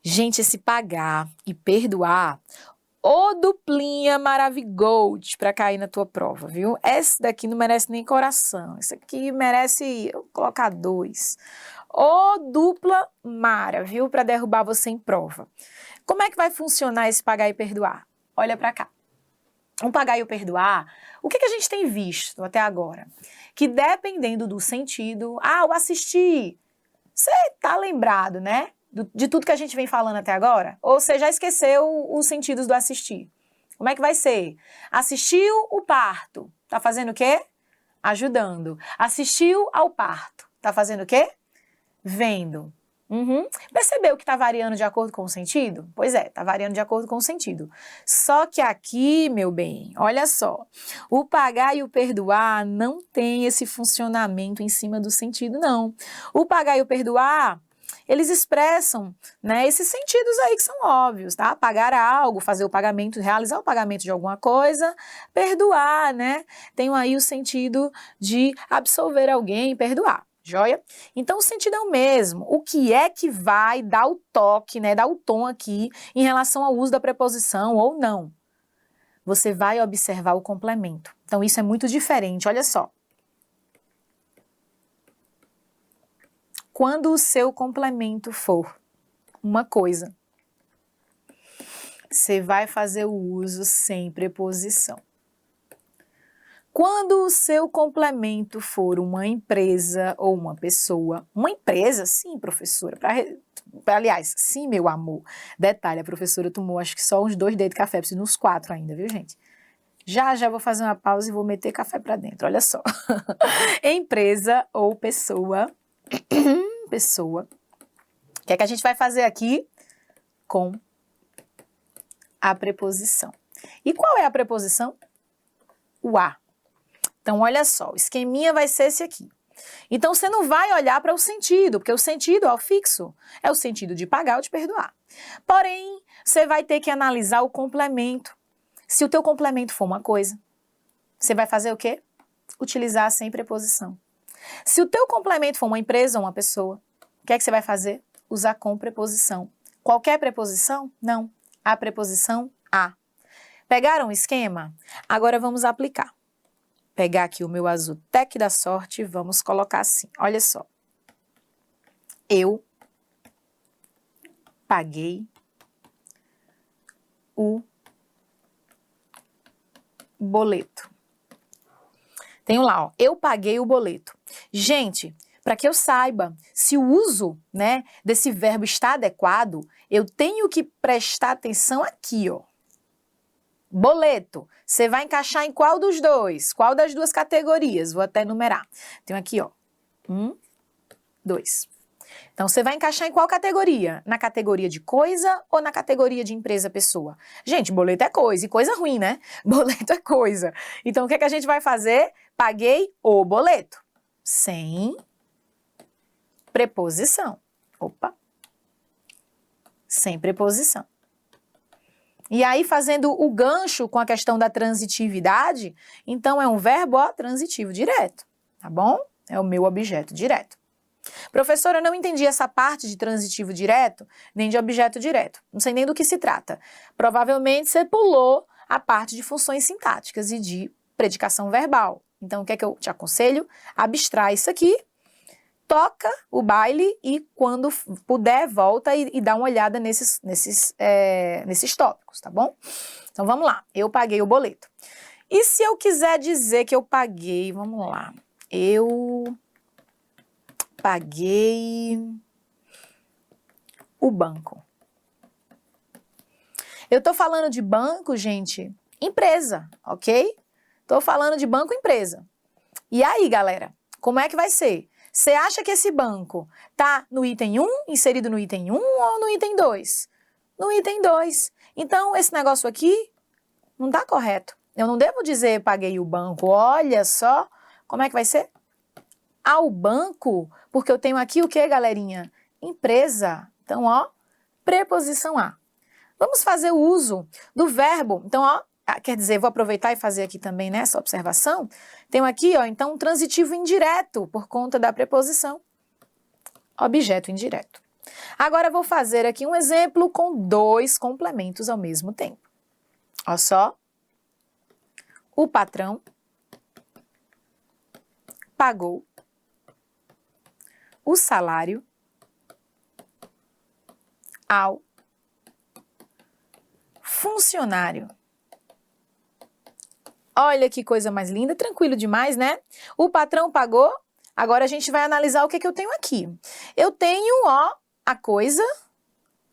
Gente, esse pagar e perdoar, duplinha maravigold para cair na tua prova, viu? Esse daqui não merece nem coração. Esse aqui merece, eu vou colocar 2. Dupla mara, viu? Para derrubar você em prova. Como é que vai funcionar esse pagar e perdoar? Olha para cá. Um pagar e o perdoar, o que a gente tem visto até agora? Que dependendo do sentido, o assistir, você tá lembrado, né? De tudo que a gente vem falando até agora? Ou você já esqueceu os sentidos do assistir? Como é que vai ser? Assistiu o parto, tá fazendo o quê? Ajudando. Assistiu ao parto, tá fazendo o quê? Vendo. Percebeu que está variando de acordo com o sentido? Pois é, está variando de acordo com o sentido. Só que aqui, meu bem, olha só, o pagar e o perdoar não tem esse funcionamento em cima do sentido, não. O pagar e o perdoar, eles expressam, né, esses sentidos aí que são óbvios, tá? Pagar algo, fazer o pagamento, realizar o pagamento de alguma coisa, perdoar, né? Tem aí o sentido de absolver alguém, perdoar. Joia? Então, o sentido é o mesmo. O que é que vai dar o toque, né, dar o tom aqui em relação ao uso da preposição ou não? Você vai observar o complemento. Então, isso é muito diferente. Olha só. Quando o seu complemento for uma coisa, você vai fazer o uso sem preposição. Quando o seu complemento for uma empresa ou uma pessoa, uma empresa, sim, professora, aliás, sim, meu amor, detalhe, a professora tomou acho que só uns 2 dedos de café, preciso uns 4 ainda, viu, gente? Já vou fazer uma pausa e vou meter café pra dentro, olha só. Empresa ou pessoa, pessoa, o que é que a gente vai fazer aqui? Com a preposição. E qual é a preposição? O a. Então, olha só, o esqueminha vai ser esse aqui. Então, você não vai olhar para o sentido, porque o sentido, ó, fixo, é o sentido de pagar ou de perdoar. Porém, você vai ter que analisar o complemento. Se o teu complemento for uma coisa, você vai fazer o quê? Utilizar sem preposição. Se o teu complemento for uma empresa ou uma pessoa, o que é que você vai fazer? Usar com preposição. Qualquer preposição? Não. A preposição a. Pegaram o esquema? Agora vamos aplicar. Pegar aqui o meu Azutec da sorte e vamos colocar assim. Olha só. Eu paguei o boleto. Tenho lá, ó. Eu paguei o boleto. Gente, para que eu saiba se o uso, né, desse verbo está adequado, eu tenho que prestar atenção aqui, ó. Boleto, você vai encaixar em qual dos dois? Qual das duas categorias? Vou até numerar. Tenho aqui, ó, 1, 2. Então, você vai encaixar em qual categoria? Na categoria de coisa ou na categoria de empresa-pessoa? Gente, boleto é coisa, e coisa ruim, né? Boleto é coisa. Então, o que é que a gente vai fazer? Paguei o boleto. Sem preposição. Opa. Sem preposição. E aí, fazendo o gancho com a questão da transitividade, então é um verbo, ó, transitivo direto, tá bom? É o meu objeto direto. Professora, eu não entendi essa parte de transitivo direto, nem de objeto direto. Não sei nem do que se trata. Provavelmente você pulou a parte de funções sintáticas e de predicação verbal. Então, o que é que eu te aconselho? Abstrai isso aqui, toca o baile e quando puder, volta e dá uma olhada nesses tópicos, tá bom? Então, vamos lá. Eu paguei o boleto. E se eu quiser dizer que eu paguei, vamos lá. Eu paguei o banco. Eu tô falando de banco, gente, empresa, ok? Tô falando de banco, empresa. E aí, galera, como é que vai ser? Você acha que esse banco tá no item 1, inserido no item 1 ou no item 2? No item 2. Então, esse negócio aqui não tá correto. Eu não devo dizer paguei o banco. Olha só, como é que vai ser? Ao banco, porque eu tenho aqui o que, galerinha? Empresa. Então, ó, preposição a. Vamos fazer o uso do verbo. Então, ó, quer dizer, vou aproveitar e fazer aqui também, né, essa observação. Tenho aqui, ó, então, um transitivo indireto por conta da preposição. Objeto indireto. Agora, vou fazer aqui um exemplo com 2 complementos ao mesmo tempo. Olha só. O patrão pagou o salário ao funcionário. Olha que coisa mais linda, tranquilo demais, né? O patrão pagou, agora a gente vai analisar o que eu tenho aqui. Eu tenho, ó, a coisa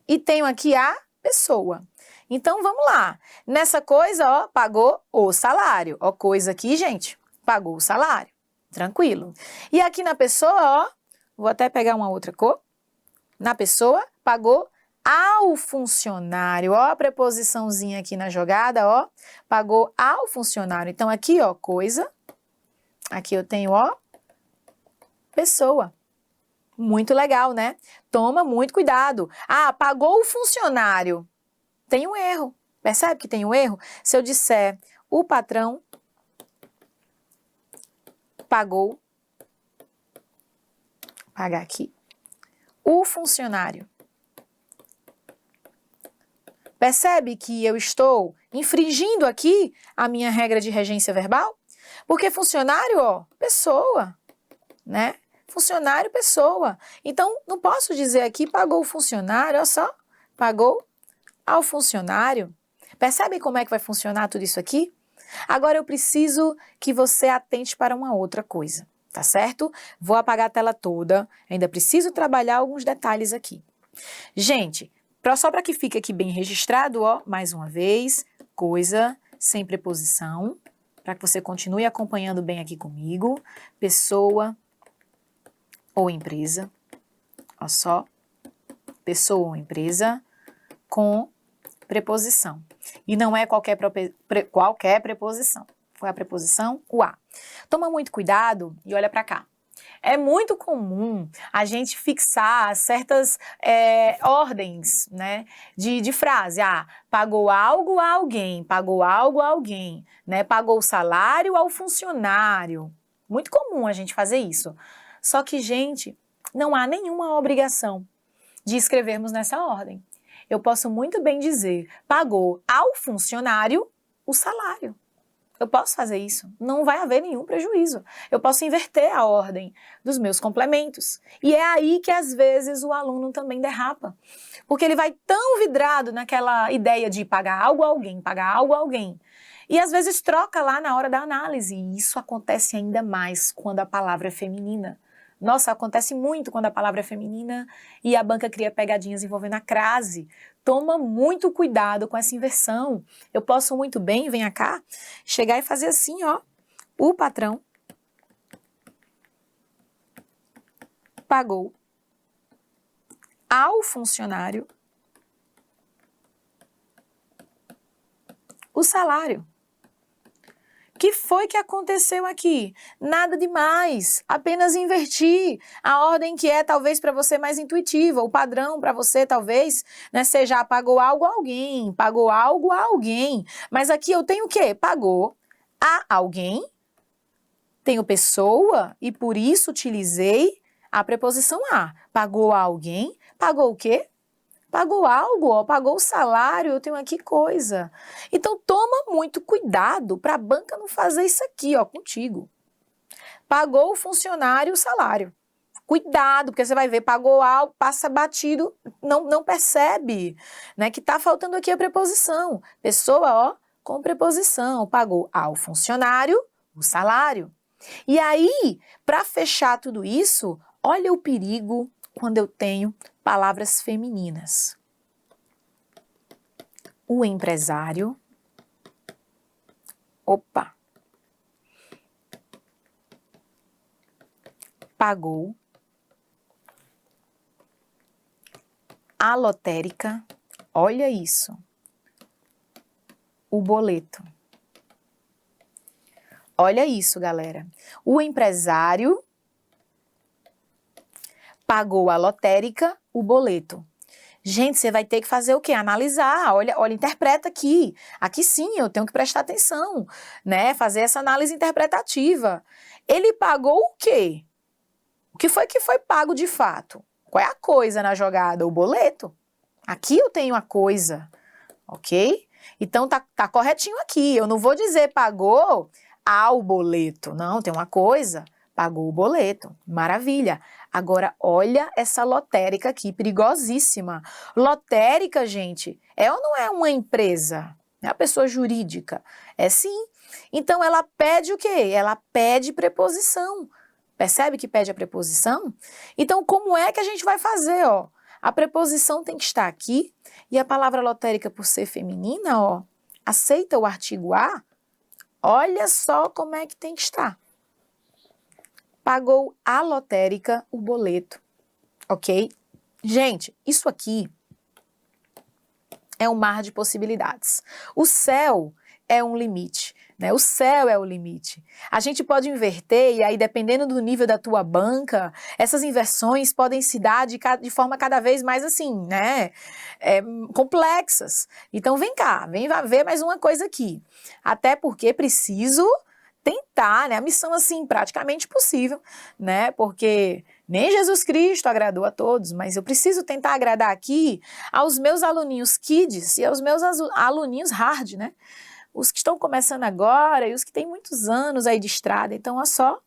e tenho aqui a pessoa. Então, vamos lá. Nessa coisa, ó, pagou o salário. Ó, coisa aqui, gente, pagou o salário. Tranquilo. E aqui na pessoa, ó, vou até pegar uma outra cor. na pessoa, pagou ao funcionário. Ó, a preposiçãozinha aqui na jogada, ó, pagou ao funcionário. Então, aqui, ó, coisa. Aqui eu tenho, ó, pessoa. Muito legal, né? Toma muito cuidado. Ah, pagou o funcionário. Tem um erro. Percebe que tem um erro? Se eu disser o patrão pagou, pagar aqui, o funcionário. Percebe que eu estou infringindo aqui a minha regra de regência verbal? Porque funcionário, ó, pessoa, né? Funcionário, pessoa. Então, não posso dizer aqui pagou o funcionário, olha só, pagou ao funcionário. Percebe como é que vai funcionar tudo isso aqui? Agora eu preciso que você atente para uma outra coisa, tá certo? Vou apagar a tela toda, ainda preciso trabalhar alguns detalhes aqui. Gente, só para que fique aqui bem registrado, ó, mais uma vez, coisa sem preposição, para que você continue acompanhando bem aqui comigo, pessoa ou empresa, ó só, pessoa ou empresa com preposição. E não é qualquer preposição. Foi a preposição o a. Toma muito cuidado e olha para cá. É muito comum a gente fixar certas ordens, né, de frase. Ah, pagou algo a alguém, pagou algo a alguém, né, pagou o salário ao funcionário. Muito comum a gente fazer isso. Só que, gente, não há nenhuma obrigação de escrevermos nessa ordem. Eu posso muito bem dizer, pagou ao funcionário o salário. Eu posso fazer isso, não vai haver nenhum prejuízo. Eu posso inverter a ordem dos meus complementos. E é aí que às vezes o aluno também derrapa. Porque ele vai tão vidrado naquela ideia de pagar algo a alguém, pagar algo a alguém. E às vezes troca lá na hora da análise. E isso acontece ainda mais quando a palavra é feminina. Nossa, acontece muito quando a palavra é feminina e a banca cria pegadinhas envolvendo a crase. Toma muito cuidado com essa inversão. Eu posso muito bem, venha cá, chegar e fazer assim, ó. O patrão pagou ao funcionário o salário. O que foi que aconteceu aqui? Nada demais, apenas inverti a ordem que é talvez para você mais intuitiva, o padrão para você talvez, né, seja pagou algo a alguém, pagou algo a alguém. Mas aqui eu tenho o quê? Pagou a alguém, tenho pessoa e por isso utilizei a preposição a. Pagou a alguém, pagou o quê? Pagou algo, ó, pagou o salário, eu tenho aqui coisa. Então, toma muito cuidado para a banca não fazer isso aqui, ó, contigo. Pagou o funcionário o salário. Cuidado, porque você vai ver, pagou algo, passa batido, não percebe, né, que está faltando aqui a preposição. Pessoa, ó, com preposição, pagou ao funcionário o salário. E aí, para fechar tudo isso, olha o perigo quando eu tenho palavras femininas. O empresário, pagou a lotérica, olha isso, o boleto. Olha isso, galera. O empresário pagou a lotérica, o boleto. Gente, você vai ter que fazer o quê? Analisar, olha, interpreta aqui. Aqui sim, eu tenho que prestar atenção, né? Fazer essa análise interpretativa. Ele pagou o quê? O que foi pago de fato? Qual é a coisa na jogada? O boleto. Aqui eu tenho a coisa, ok? Então tá corretinho aqui. Eu não vou dizer pagou ao boleto. Não, tem uma coisa. Pagou o boleto. Maravilha. Agora, olha essa lotérica aqui, perigosíssima. Lotérica, gente, é ou não é uma empresa? É uma pessoa jurídica? É sim. Então, ela pede o quê? Ela pede preposição. Percebe que pede a preposição? Então, como é que a gente vai fazer, ó? A preposição tem que estar aqui e a palavra lotérica, por ser feminina, ó, aceita o artigo a. Olha só como é que tem que estar. Pagou a lotérica o boleto, ok? Gente, isso aqui é um mar de possibilidades. O céu é um limite, né? O céu é o limite. A gente pode inverter e aí, dependendo do nível da tua banca, essas inversões podem se dar de forma cada vez mais assim, né? Complexas. Então vem cá, vem ver mais uma coisa aqui. Até porque preciso tentar, né? A missão assim, praticamente possível, né? Porque nem Jesus Cristo agradou a todos, mas eu preciso tentar agradar aqui aos meus aluninhos kids e aos meus aluninhos hard, né? Os que estão começando agora e os que têm muitos anos aí de estrada. Então, olha só.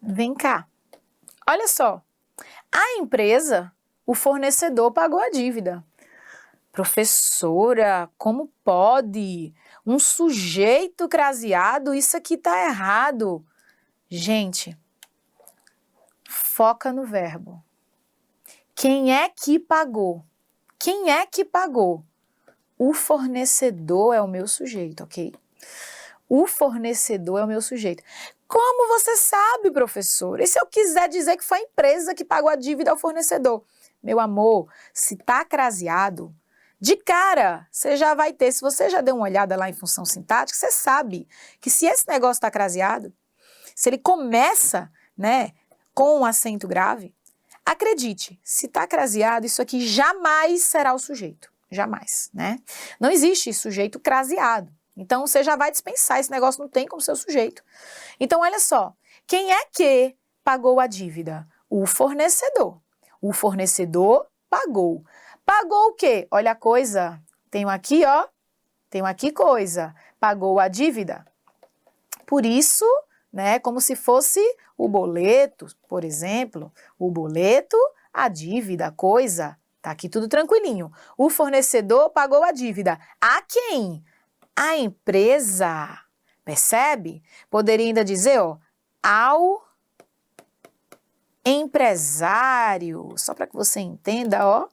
Vem cá. Olha só. A empresa, o fornecedor pagou a dívida. Professora, como pode? Um sujeito craseado, isso aqui tá errado. Gente, foca no verbo. Quem é que pagou? Quem é que pagou? O fornecedor é o meu sujeito, ok? O fornecedor é o meu sujeito. Como você sabe, professor? E se eu quiser dizer que foi a empresa que pagou a dívida ao fornecedor? Meu amor, se tá craseado, de cara, você já vai ter, se você já deu uma olhada lá em função sintática, você sabe que se esse negócio está craseado, se ele começa, né, com um acento grave, acredite, se está craseado, isso aqui jamais será o sujeito. Jamais, né? Não existe sujeito craseado. Então, você já vai dispensar, esse negócio não tem como ser o sujeito. Então, olha só, quem é que pagou a dívida? O fornecedor. O fornecedor pagou. Pagou o quê? Olha a coisa, tenho aqui, ó, tenho aqui coisa. Pagou a dívida. Por isso, né, como se fosse o boleto, por exemplo, o boleto, a dívida, a coisa, tá aqui tudo tranquilinho. O fornecedor pagou a dívida. A quem? A empresa. Percebe? Poderia ainda dizer, ó, ao empresário, só para que você entenda, ó.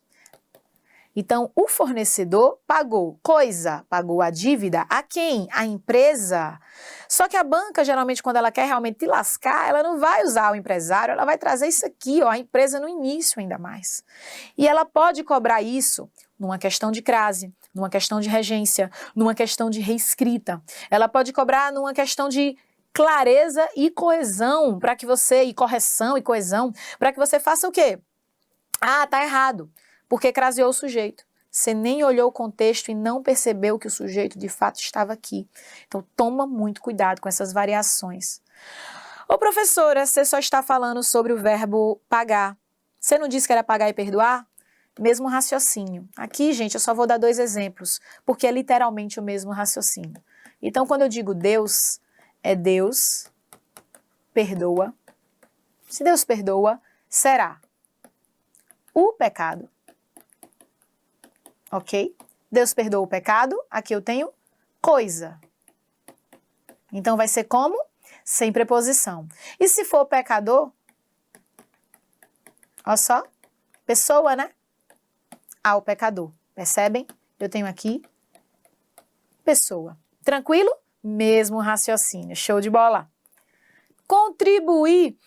Então, o fornecedor pagou coisa, pagou a dívida a quem? A empresa. Só que a banca, geralmente, quando ela quer realmente te lascar, ela não vai usar o empresário, ela vai trazer isso aqui, ó, a empresa no início ainda mais. E ela pode cobrar isso numa questão de crase, numa questão de regência, numa questão de reescrita. Ela pode cobrar numa questão de clareza e coesão, para que você, e correção e coesão, para que você faça o quê? Ah, tá errado. Porque craseou o sujeito. Você nem olhou o contexto e não percebeu que o sujeito de fato estava aqui. Então, toma muito cuidado com essas variações. Ô, professora, você só está falando sobre o verbo pagar. Você não disse que era pagar e perdoar? Mesmo raciocínio. Aqui, gente, eu só vou dar 2 exemplos, porque é literalmente o mesmo raciocínio. Então, quando eu digo Deus, é Deus perdoa. Se Deus perdoa, será o pecado. Ok? Deus perdoa o pecado, aqui eu tenho coisa. Então, vai ser como? Sem preposição. E se for pecador? Olha só, pessoa, né? Ao pecador. Percebem? Eu tenho aqui pessoa. Tranquilo? Mesmo raciocínio. Show de bola. Contribuir.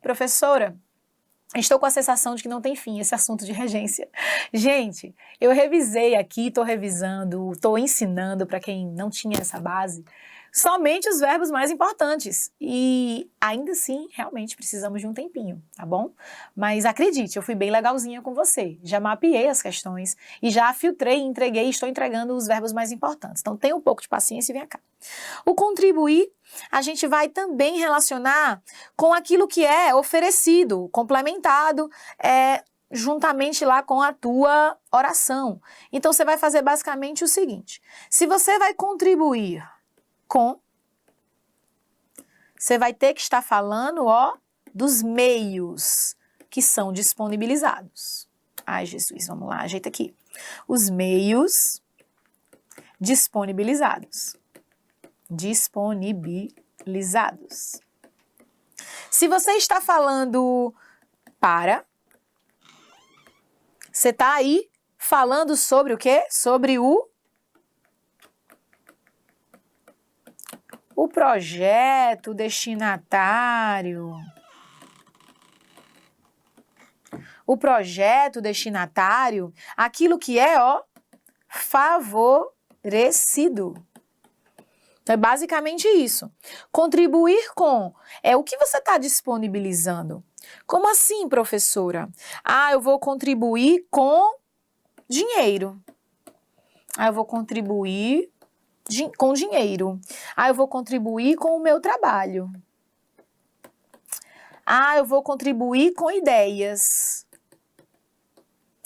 Professora, estou com a sensação de que não tem fim esse assunto de regência. Gente, eu revisei aqui, estou revisando, estou ensinando para quem não tinha essa base, somente os verbos mais importantes. E ainda assim, realmente precisamos de um tempinho, tá bom? Mas acredite, eu fui bem legalzinha com você. Já mapeei as questões e já filtrei, entreguei e estou entregando os verbos mais importantes. Então tenha um pouco de paciência e venha cá. O contribuir, a gente vai também relacionar com aquilo que é oferecido, complementado, juntamente lá com a tua oração. Então, você vai fazer basicamente o seguinte, se você vai contribuir com, você vai ter que estar falando, ó, dos meios que são disponibilizados. Ai, Jesus, vamos lá, ajeita aqui. Os meios disponibilizados. Disponibilizados. Se você está falando para, você está aí falando sobre o quê? Sobre o projeto destinatário. O projeto destinatário, aquilo que é, ó, favorecido. Então, é basicamente isso. Contribuir com é o que você está disponibilizando. Como assim, professora? Ah, eu vou contribuir com dinheiro. Ah, eu vou contribuir com dinheiro. Ah, eu vou contribuir com o meu trabalho. Ah, eu vou contribuir com ideias.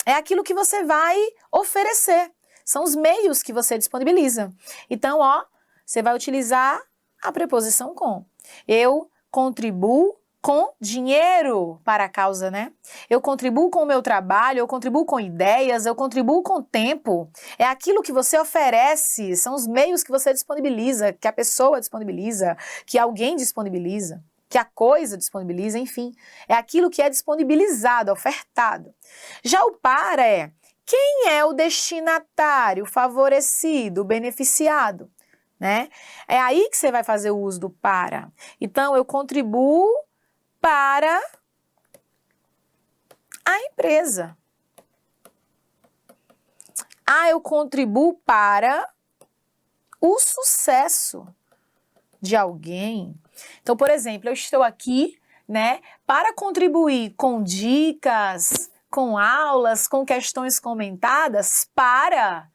É aquilo que você vai oferecer. São os meios que você disponibiliza. Então, ó, você vai utilizar a preposição com. Eu contribuo com dinheiro para a causa, né? Eu contribuo com o meu trabalho, eu contribuo com ideias, eu contribuo com tempo. É aquilo que você oferece, são os meios que você disponibiliza, que a pessoa disponibiliza, que alguém disponibiliza, que a coisa disponibiliza, enfim. É aquilo que é disponibilizado, ofertado. Já o para é quem é o destinatário, favorecido, beneficiado, né? É aí que você vai fazer o uso do para. Então, eu contribuo para a empresa. Ah, eu contribuo para o sucesso de alguém. Então, por exemplo, eu estou aqui, né, para contribuir com dicas, com aulas, com questões comentadas para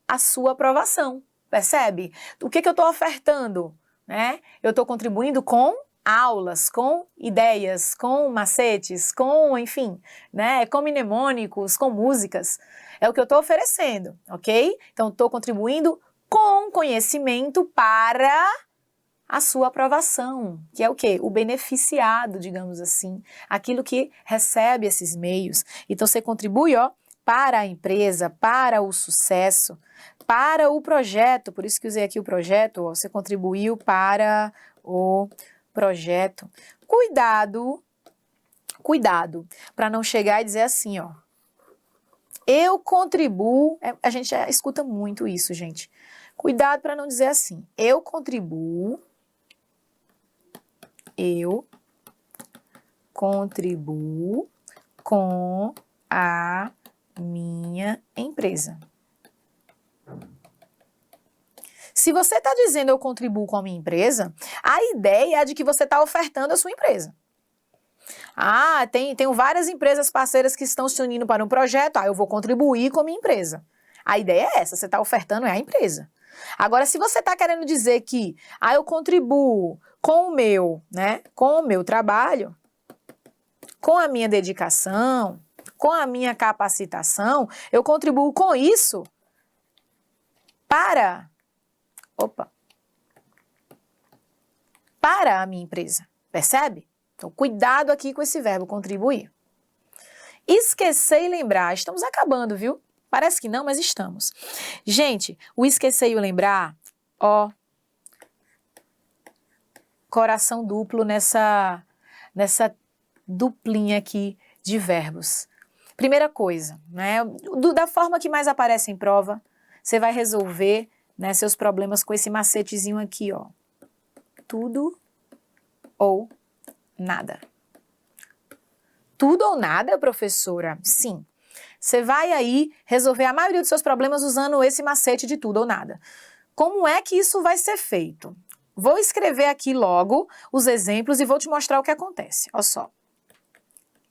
a sua aprovação. Percebe? O que eu estou ofertando, né? Eu estou contribuindo com aulas, com ideias, com macetes, com, enfim, né, com mnemônicos, com músicas. É o que eu estou oferecendo, ok? Então, estou contribuindo com conhecimento para a sua aprovação, que é o quê? O beneficiado, digamos assim, aquilo que recebe esses meios. Então, você contribui, ó, para a empresa, para o sucesso, para o projeto, por isso que usei aqui o projeto, ó, você contribuiu para o projeto. Cuidado, para não chegar e dizer assim, ó, eu contribuo, a gente já escuta muito isso, gente. Cuidado para não dizer assim, eu contribuo com a minha empresa. Se você está dizendo eu contribuo com a minha empresa, a ideia é de que você está ofertando a sua empresa. Ah, tenho várias empresas parceiras que estão se unindo para um projeto, eu vou contribuir com a minha empresa. A ideia é essa, você está ofertando a empresa. Agora, se você está querendo dizer que eu contribuo com o meu, né, com o meu trabalho, com a minha dedicação, com a minha capacitação, eu contribuo com isso para a minha empresa, percebe? Então, cuidado aqui com esse verbo contribuir. Esquecer e lembrar, estamos acabando, viu? Parece que não, mas estamos. Gente, o esquecer e o lembrar, ó, coração duplo nessa duplinha aqui de verbos. Primeira coisa, né, da forma que mais aparece em prova, você vai resolver, né, seus problemas com esse macetezinho aqui, ó. Tudo ou nada. Tudo ou nada, professora? Sim. Você vai aí resolver a maioria dos seus problemas usando esse macete de tudo ou nada. Como é que isso vai ser feito? Vou escrever aqui logo os exemplos e vou te mostrar o que acontece. Olha só.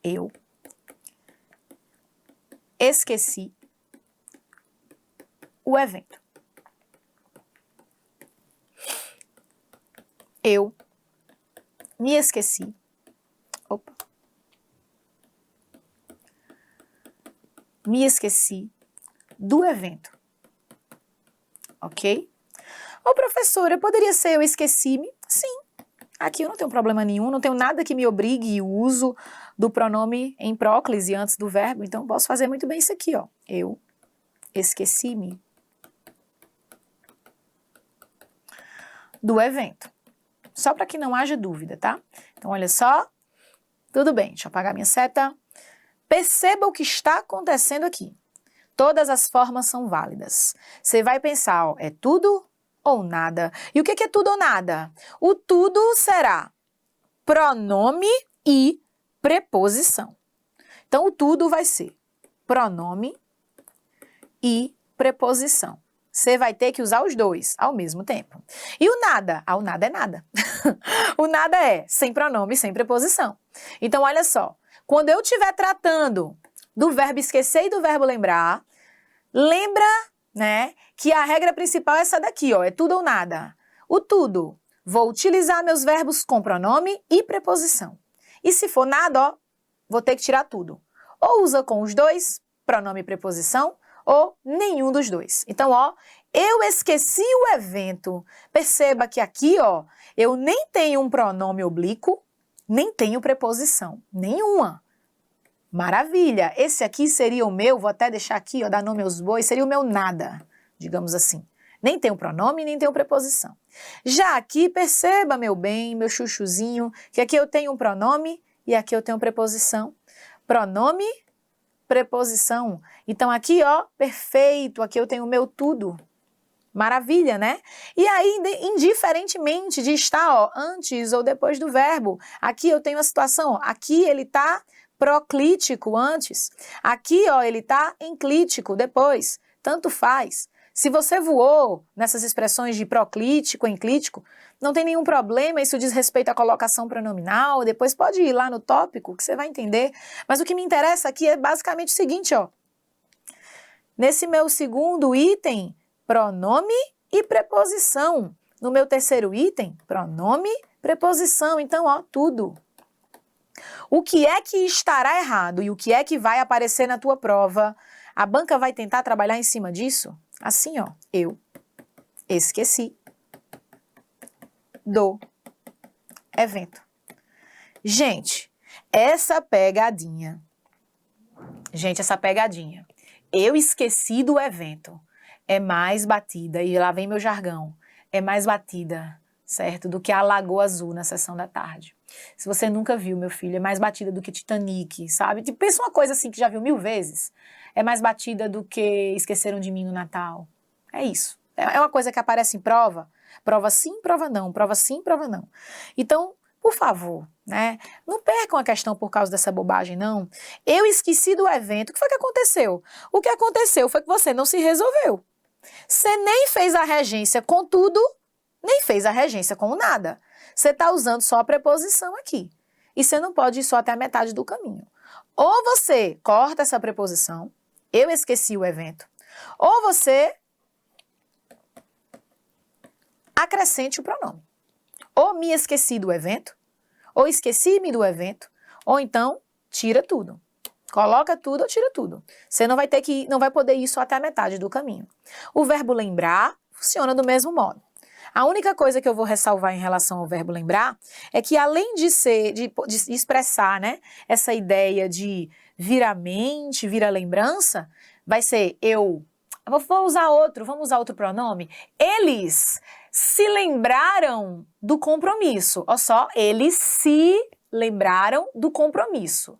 Eu esqueci o evento. Eu me esqueci. Me esqueci do evento. Ok? Ô, professora, poderia ser eu esqueci-me? Sim. Aqui eu não tenho problema nenhum, não tenho nada que me obrigue o uso do pronome em próclise antes do verbo, então posso fazer muito bem isso aqui, ó. Eu esqueci-me do evento. Só para que não haja dúvida, tá? Então, olha só. Tudo bem, deixa eu apagar minha seta. Perceba o que está acontecendo aqui. Todas as formas são válidas. Você vai pensar, ó, é tudo ou nada? E o que é tudo ou nada? O tudo será pronome e preposição. Então, o tudo vai ser pronome e preposição. Você vai ter que usar os dois ao mesmo tempo. E o nada? O nada é nada. O nada é sem pronome e sem preposição. Então, olha só. Quando eu estiver tratando do verbo esquecer e do verbo lembrar, lembra, né, que a regra principal é essa daqui, ó, é tudo ou nada. O tudo, vou utilizar meus verbos com pronome e preposição. E se for nada, ó, vou ter que tirar tudo. Ou usa com os dois, pronome e preposição, ou nenhum dos dois. Então, ó, eu esqueci o evento. Perceba que aqui, ó, eu nem tenho um pronome oblíquo, nem tenho preposição, nenhuma. Maravilha! Esse aqui seria o meu, vou até deixar aqui, ó, dar nome aos bois, seria o meu nada, digamos assim. Nem tem um pronome, nem tem uma preposição. Já aqui, perceba, meu bem, meu chuchuzinho, que aqui eu tenho um pronome e aqui eu tenho preposição. Pronome, preposição. Então aqui, ó, perfeito, aqui eu tenho o meu tudo. Maravilha, né? E aí, indiferentemente de estar, ó, antes ou depois do verbo, aqui eu tenho a situação, ó, aqui ele está proclítico antes, aqui, ó, ele está enclítico depois, tanto faz. Se você voou nessas expressões de proclítico, enclítico, não tem nenhum problema, isso diz respeito à colocação pronominal, depois pode ir lá no tópico que você vai entender. Mas o que me interessa aqui é basicamente o seguinte, ó. Nesse meu segundo item, pronome e preposição. No meu terceiro item, pronome, preposição. Então, ó, tudo. O que é que estará errado e o que é que vai aparecer na tua prova? A banca vai tentar trabalhar em cima disso? Assim, ó, eu esqueci do evento. Gente, essa pegadinha, eu esqueci do evento, é mais batida, e lá vem meu jargão, é mais batida, certo, do que a Lagoa Azul na sessão da tarde. Se você nunca viu, meu filho, é mais batida do que Titanic, sabe? Tipo, pensa uma coisa assim que já viu 1000 vezes, é mais batida do que Esqueceram de Mim no Natal. É isso, é uma coisa que aparece em prova, prova sim, prova não, prova sim, prova não. Então, por favor, né, não percam a questão por causa dessa bobagem, não. Eu esqueci do evento, o que foi que aconteceu? O que aconteceu foi que você não se resolveu. Você nem fez a regência com tudo, nem fez a regência com nada. Você está usando só a preposição aqui. E você não pode ir só até a metade do caminho. Ou você corta essa preposição, eu esqueci o evento, ou você acrescente o pronome. Ou me esqueci do evento, ou esqueci-me do evento, ou então tira tudo. Coloca tudo ou tira tudo. Você não vai poder ir só até a metade do caminho. O verbo lembrar funciona do mesmo modo. A única coisa que eu vou ressalvar em relação ao verbo lembrar é que além de expressar, né, essa ideia de vir à mente, vir à lembrança, vai ser vamos usar outro pronome. Eles se lembraram do compromisso. Olha só, eles se lembraram do compromisso.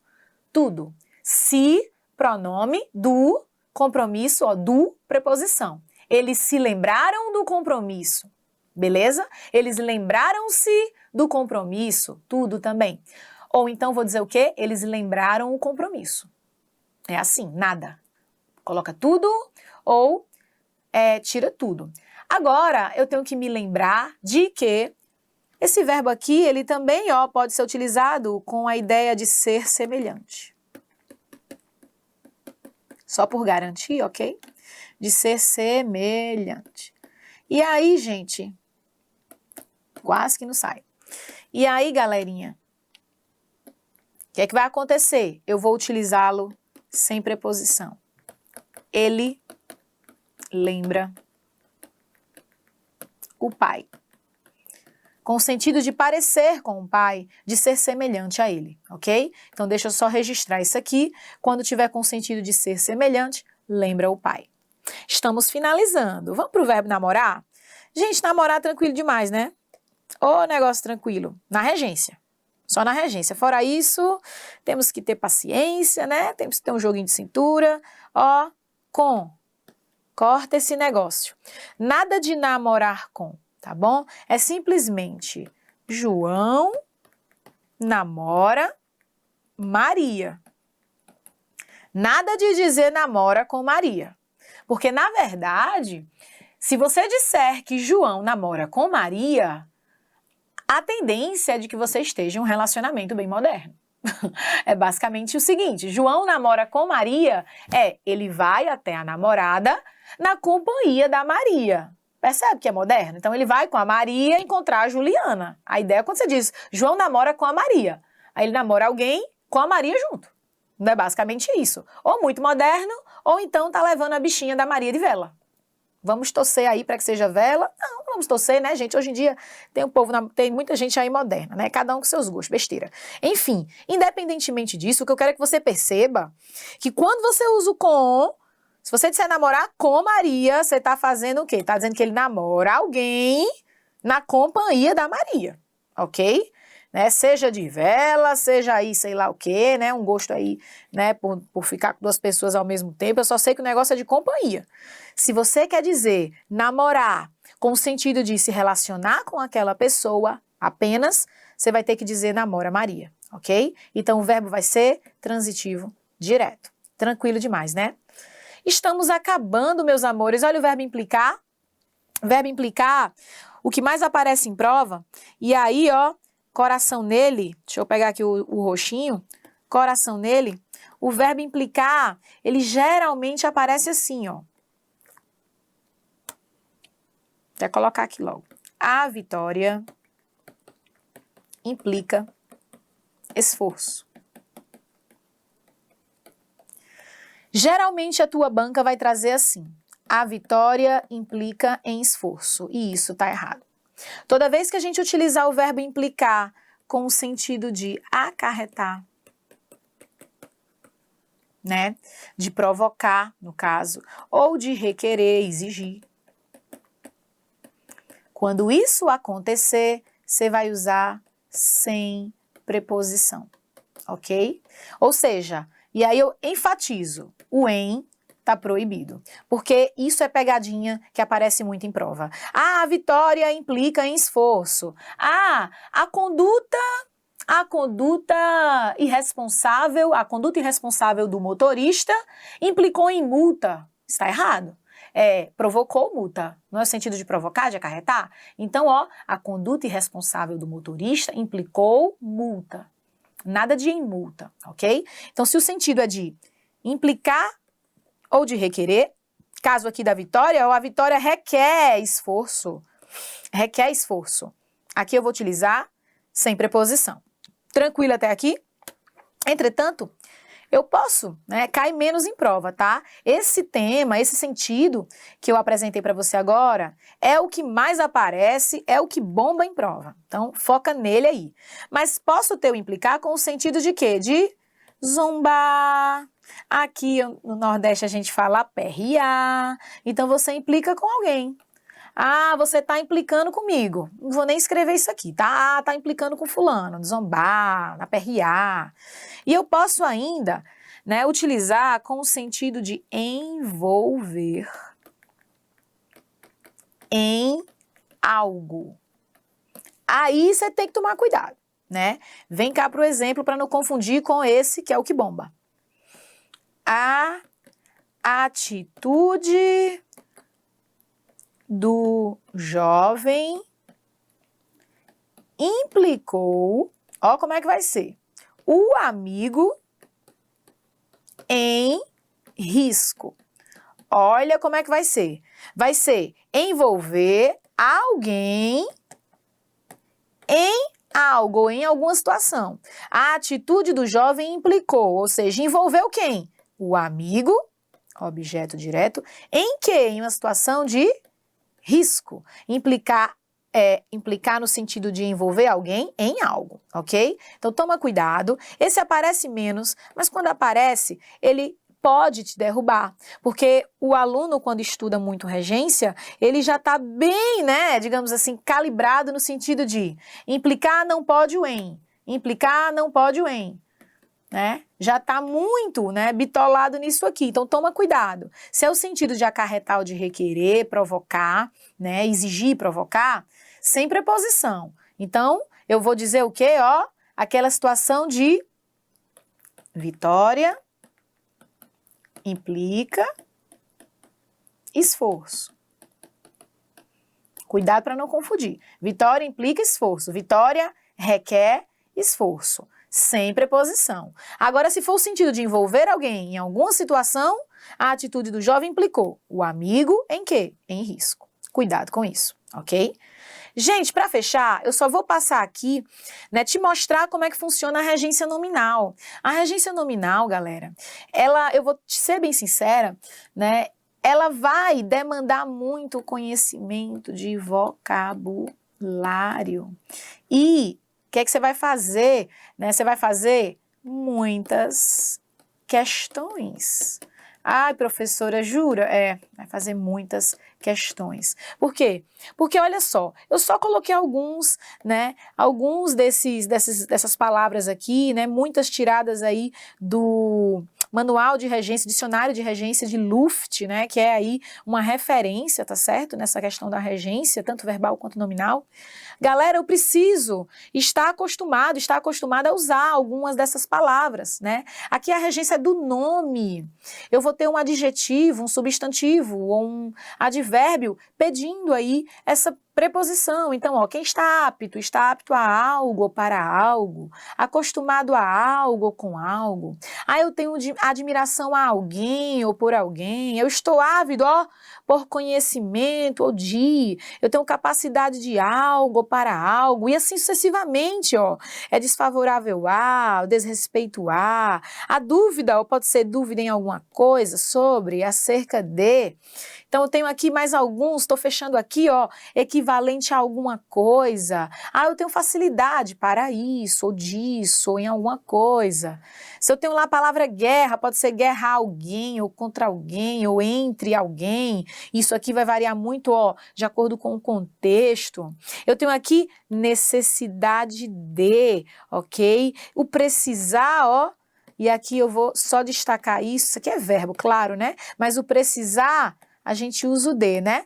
Tudo. Se, pronome, do, compromisso, ó, do, preposição. Eles se lembraram do compromisso. Beleza? Eles lembraram-se do compromisso, tudo também. Ou então vou dizer o quê? Eles lembraram o compromisso. É assim, nada. Coloca tudo ou tira tudo. Agora, eu tenho que me lembrar de que esse verbo aqui, ele também, ó, pode ser utilizado com a ideia de ser semelhante. Só por garantir, ok? De ser semelhante. E aí, gente, quase que não sai. E aí, galerinha, o que é que vai acontecer? Eu vou utilizá-lo sem preposição. Ele lembra o pai. Com o sentido de parecer com o pai, de ser semelhante a ele, ok? Então, deixa eu só registrar isso aqui. Quando tiver com o sentido de ser semelhante, lembra o pai. Estamos finalizando. Vamos para o verbo namorar? Gente, namorar é tranquilo demais, né? Ô, negócio tranquilo, na regência. Só na regência. Fora isso, temos que ter paciência, né? Temos que ter um joguinho de cintura. Ó, com. Corta esse negócio. Nada de namorar com, tá bom? É simplesmente João namora Maria. Nada de dizer namora com Maria. Porque, na verdade, se você disser que João namora com Maria, a tendência é de que você esteja em um relacionamento bem moderno. É basicamente o seguinte, João namora com Maria, ele vai até a namorada na companhia da Maria. Percebe que é moderno? Então ele vai com a Maria encontrar a Juliana. A ideia é quando você diz, João namora com a Maria. Aí ele namora alguém com a Maria junto. Não é basicamente isso. Ou muito moderno, ou então tá levando a bichinha da Maria de vela. Vamos torcer aí para que seja vela? Não, vamos torcer, né, gente? Hoje em dia tem muita gente aí moderna, né? Cada um com seus gostos, besteira. Enfim, independentemente disso, o que eu quero é que você perceba que quando você usa o com, se você disser namorar com Maria, você tá fazendo o quê? Tá dizendo que ele namora alguém na companhia da Maria, ok? Né? Seja de vela, seja aí sei lá o quê, né? Um gosto aí, né? Por ficar com duas pessoas ao mesmo tempo, eu só sei que o negócio é de companhia. Se você quer dizer namorar com o sentido de se relacionar com aquela pessoa apenas, você vai ter que dizer namora Maria, ok? Então o verbo vai ser transitivo direto. Tranquilo demais, né? Estamos acabando, meus amores. Olha o verbo implicar. Verbo implicar, o que mais aparece em prova. E aí, ó, coração nele, deixa eu pegar aqui o roxinho, coração nele, o verbo implicar, ele geralmente aparece assim, ó. Vou colocar aqui logo. A vitória implica esforço. Geralmente a tua banca vai trazer assim, a vitória implica em esforço, e isso tá errado. Toda vez que a gente utilizar o verbo implicar com o sentido de acarretar, né, de provocar, no caso, ou de requerer, exigir, quando isso acontecer, você vai usar sem preposição, ok? Ou seja, e aí eu enfatizo, o em tá proibido, porque isso é pegadinha que aparece muito em prova. Ah, a vitória implica em esforço. Ah, a conduta irresponsável do motorista implicou em multa. Está errado. Provocou multa. Não é o sentido de provocar, de acarretar? Então, ó, a conduta irresponsável do motorista implicou multa. Nada de em multa, ok? Então, se o sentido é de implicar ou de requerer, caso aqui da vitória, a vitória requer esforço. Requer esforço. Aqui eu vou utilizar sem preposição. Tranquilo até aqui? Entretanto, eu posso, né, cair menos em prova, tá? Esse tema, esse sentido que eu apresentei para você agora é o que mais aparece, é o que bomba em prova. Então, foca nele aí. Mas posso ter o implicar com o sentido de quê? De zombar. Aqui no Nordeste a gente fala aperrear. Então, você implica com alguém. Ah, você tá implicando comigo. Não vou nem escrever isso aqui, tá? Tá implicando com fulano, zombar, aperrear. E eu posso ainda, né, utilizar com o sentido de envolver em algo. Aí você tem que tomar cuidado, né? Vem cá pro exemplo para não confundir com esse que é o que bomba. A atitude do jovem implicou, ó como é que vai ser, o amigo em risco. Olha como é que vai ser. Vai ser envolver alguém em algo ou em alguma situação. A atitude do jovem implicou, ou seja, envolveu quem? O amigo, objeto direto, em quê? Em uma situação de risco. Implicar no sentido de envolver alguém em algo, ok? Então toma cuidado. Esse aparece menos, mas quando aparece, ele pode te derrubar, porque o aluno, quando estuda muito regência, ele já está bem, né, digamos assim, calibrado no sentido de implicar não pode o em, implicar não pode o em, né? Já está muito, né, bitolado nisso aqui, então toma cuidado. Se é o sentido de acarretar ou de requerer, provocar, né, exigir, provocar, sem preposição. Então, eu vou dizer o quê, ó? Aquela situação de vitória implica esforço. Cuidado para não confundir. Vitória implica esforço. Vitória requer esforço. Sem preposição. Agora, se for o sentido de envolver alguém em alguma situação, a atitude do jovem implicou o amigo em quê? Em risco. Cuidado com isso, ok? Gente, para fechar, eu só vou passar aqui, né, te mostrar como é que funciona a regência nominal. A regência nominal, galera, eu vou te ser bem sincera, né, ela vai demandar muito conhecimento de vocabulário. E o que é que você vai fazer? Né, você vai fazer muitas questões. Ai, professora, jura? Vai fazer muitas questões. Por quê? Porque, olha só, eu só coloquei alguns, né, alguns dessas palavras aqui, né, muitas tiradas aí do Manual de Regência, Dicionário de Regência de Luft, né, que é aí uma referência, tá certo? Nessa questão da regência, tanto verbal quanto nominal. Galera, eu preciso estar acostumada a usar algumas dessas palavras, né? Aqui a regência é do nome. Eu vou ter um adjetivo, um substantivo ou um advérbio pedindo aí essa preposição. Então, ó, quem está apto a algo ou para algo, acostumado a algo ou com algo. Ah, eu tenho admiração a alguém ou por alguém. Eu estou ávido, ó, por conhecimento ou eu tenho capacidade de algo ou para algo, e assim sucessivamente, ó. É desfavorável a, desrespeito a dúvida, ou pode ser dúvida em alguma coisa, sobre, acerca de. Então, eu tenho aqui mais alguns, estou fechando aqui, ó, equivalente a alguma coisa. Ah, eu tenho facilidade para isso, ou disso, ou em alguma coisa. Se eu tenho lá a palavra guerra, pode ser guerra a alguém, ou contra alguém, ou entre alguém. Isso aqui vai variar muito, ó, de acordo com o contexto. Eu tenho aqui necessidade de, ok? O precisar, ó, e aqui eu vou só destacar isso aqui é verbo, claro, né? Mas o precisar, a gente usa o de, né?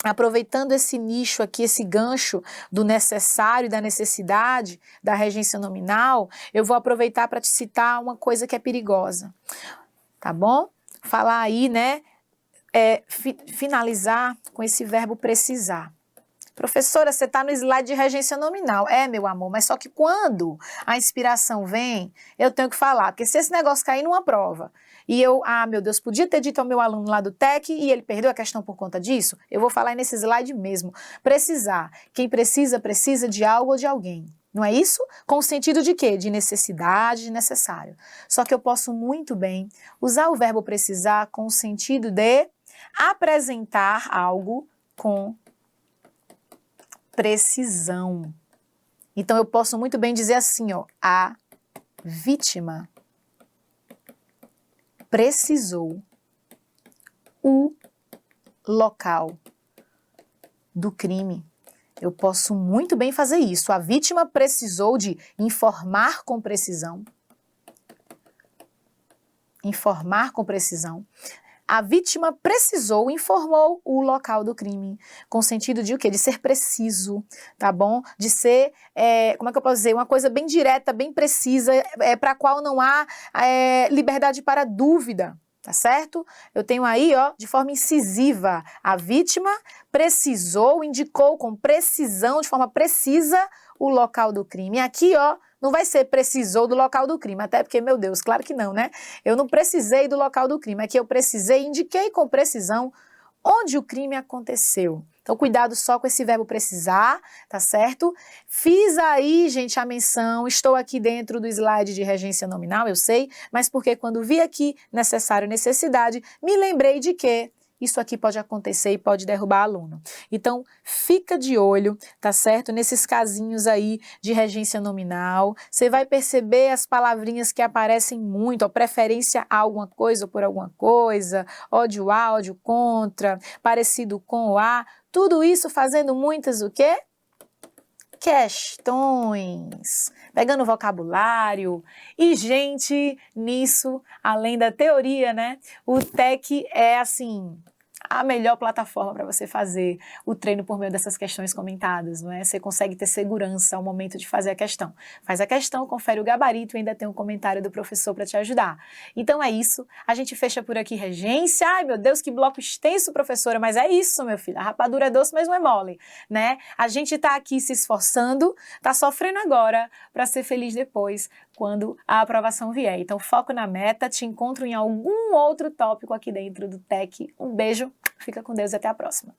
Aproveitando esse nicho aqui, esse gancho do necessário e da necessidade da regência nominal, eu vou aproveitar para te citar uma coisa que é perigosa, tá bom? Falar aí, né? Finalizar com esse verbo precisar. Professora, você está no slide de regência nominal. Meu amor, mas só que quando a inspiração vem, eu tenho que falar, porque se esse negócio cair numa prova e meu Deus, podia ter dito ao meu aluno lá do TEC e ele perdeu a questão por conta disso, eu vou falar nesse slide mesmo. Precisar. Quem precisa, precisa de algo ou de alguém. Não é isso? Com o sentido de quê? De necessidade, de necessário. Só que eu posso muito bem usar o verbo precisar com o sentido de apresentar algo com precisão. Então, eu posso muito bem dizer assim, ó, a vítima precisou o local do crime. Eu posso muito bem fazer isso. A vítima precisou de informar com precisão. Informar com precisão. A vítima precisou, informou o local do crime, com sentido de o quê? De ser preciso, tá bom? De ser, como é que eu posso dizer? Uma coisa bem direta, bem precisa, para a qual não há liberdade para dúvida, tá certo? Eu tenho aí, ó, de forma incisiva, a vítima precisou, indicou com precisão, de forma precisa, o local do crime. Aqui, ó, não vai ser precisou do local do crime, até porque, meu Deus, claro que não, né? Eu não precisei do local do crime, aqui eu precisei, indiquei com precisão onde o crime aconteceu. Então, cuidado só com esse verbo precisar, tá certo? Fiz aí, gente, a menção, estou aqui dentro do slide de regência nominal, eu sei, mas porque quando vi aqui necessário, necessidade, me lembrei de quê? isso aqui pode acontecer e pode derrubar aluno. Então, fica de olho, tá certo? Nesses casinhos aí de regência nominal, você vai perceber as palavrinhas que aparecem muito, ó, preferência a alguma coisa ou por alguma coisa, ódio a, ódio contra, parecido com o a, tudo isso fazendo muitas o quê? Questões, pegando vocabulário. E, gente, nisso, além da teoria, né, o TEC é, assim, a melhor plataforma para você fazer o treino por meio dessas questões comentadas, não é? Você consegue ter segurança ao momento de fazer a questão. Faz a questão, confere o gabarito e ainda tem um comentário do professor para te ajudar. Então é isso, a gente fecha por aqui regência. Ai, meu Deus, que bloco extenso, professora, mas é isso, meu filho, a rapadura é doce, mas não é mole, né? A gente tá aqui se esforçando, tá sofrendo agora para ser feliz depois, quando a aprovação vier. Então foco na meta, te encontro em algum outro tópico aqui dentro do TEC. Um beijo, fica com Deus e até a próxima.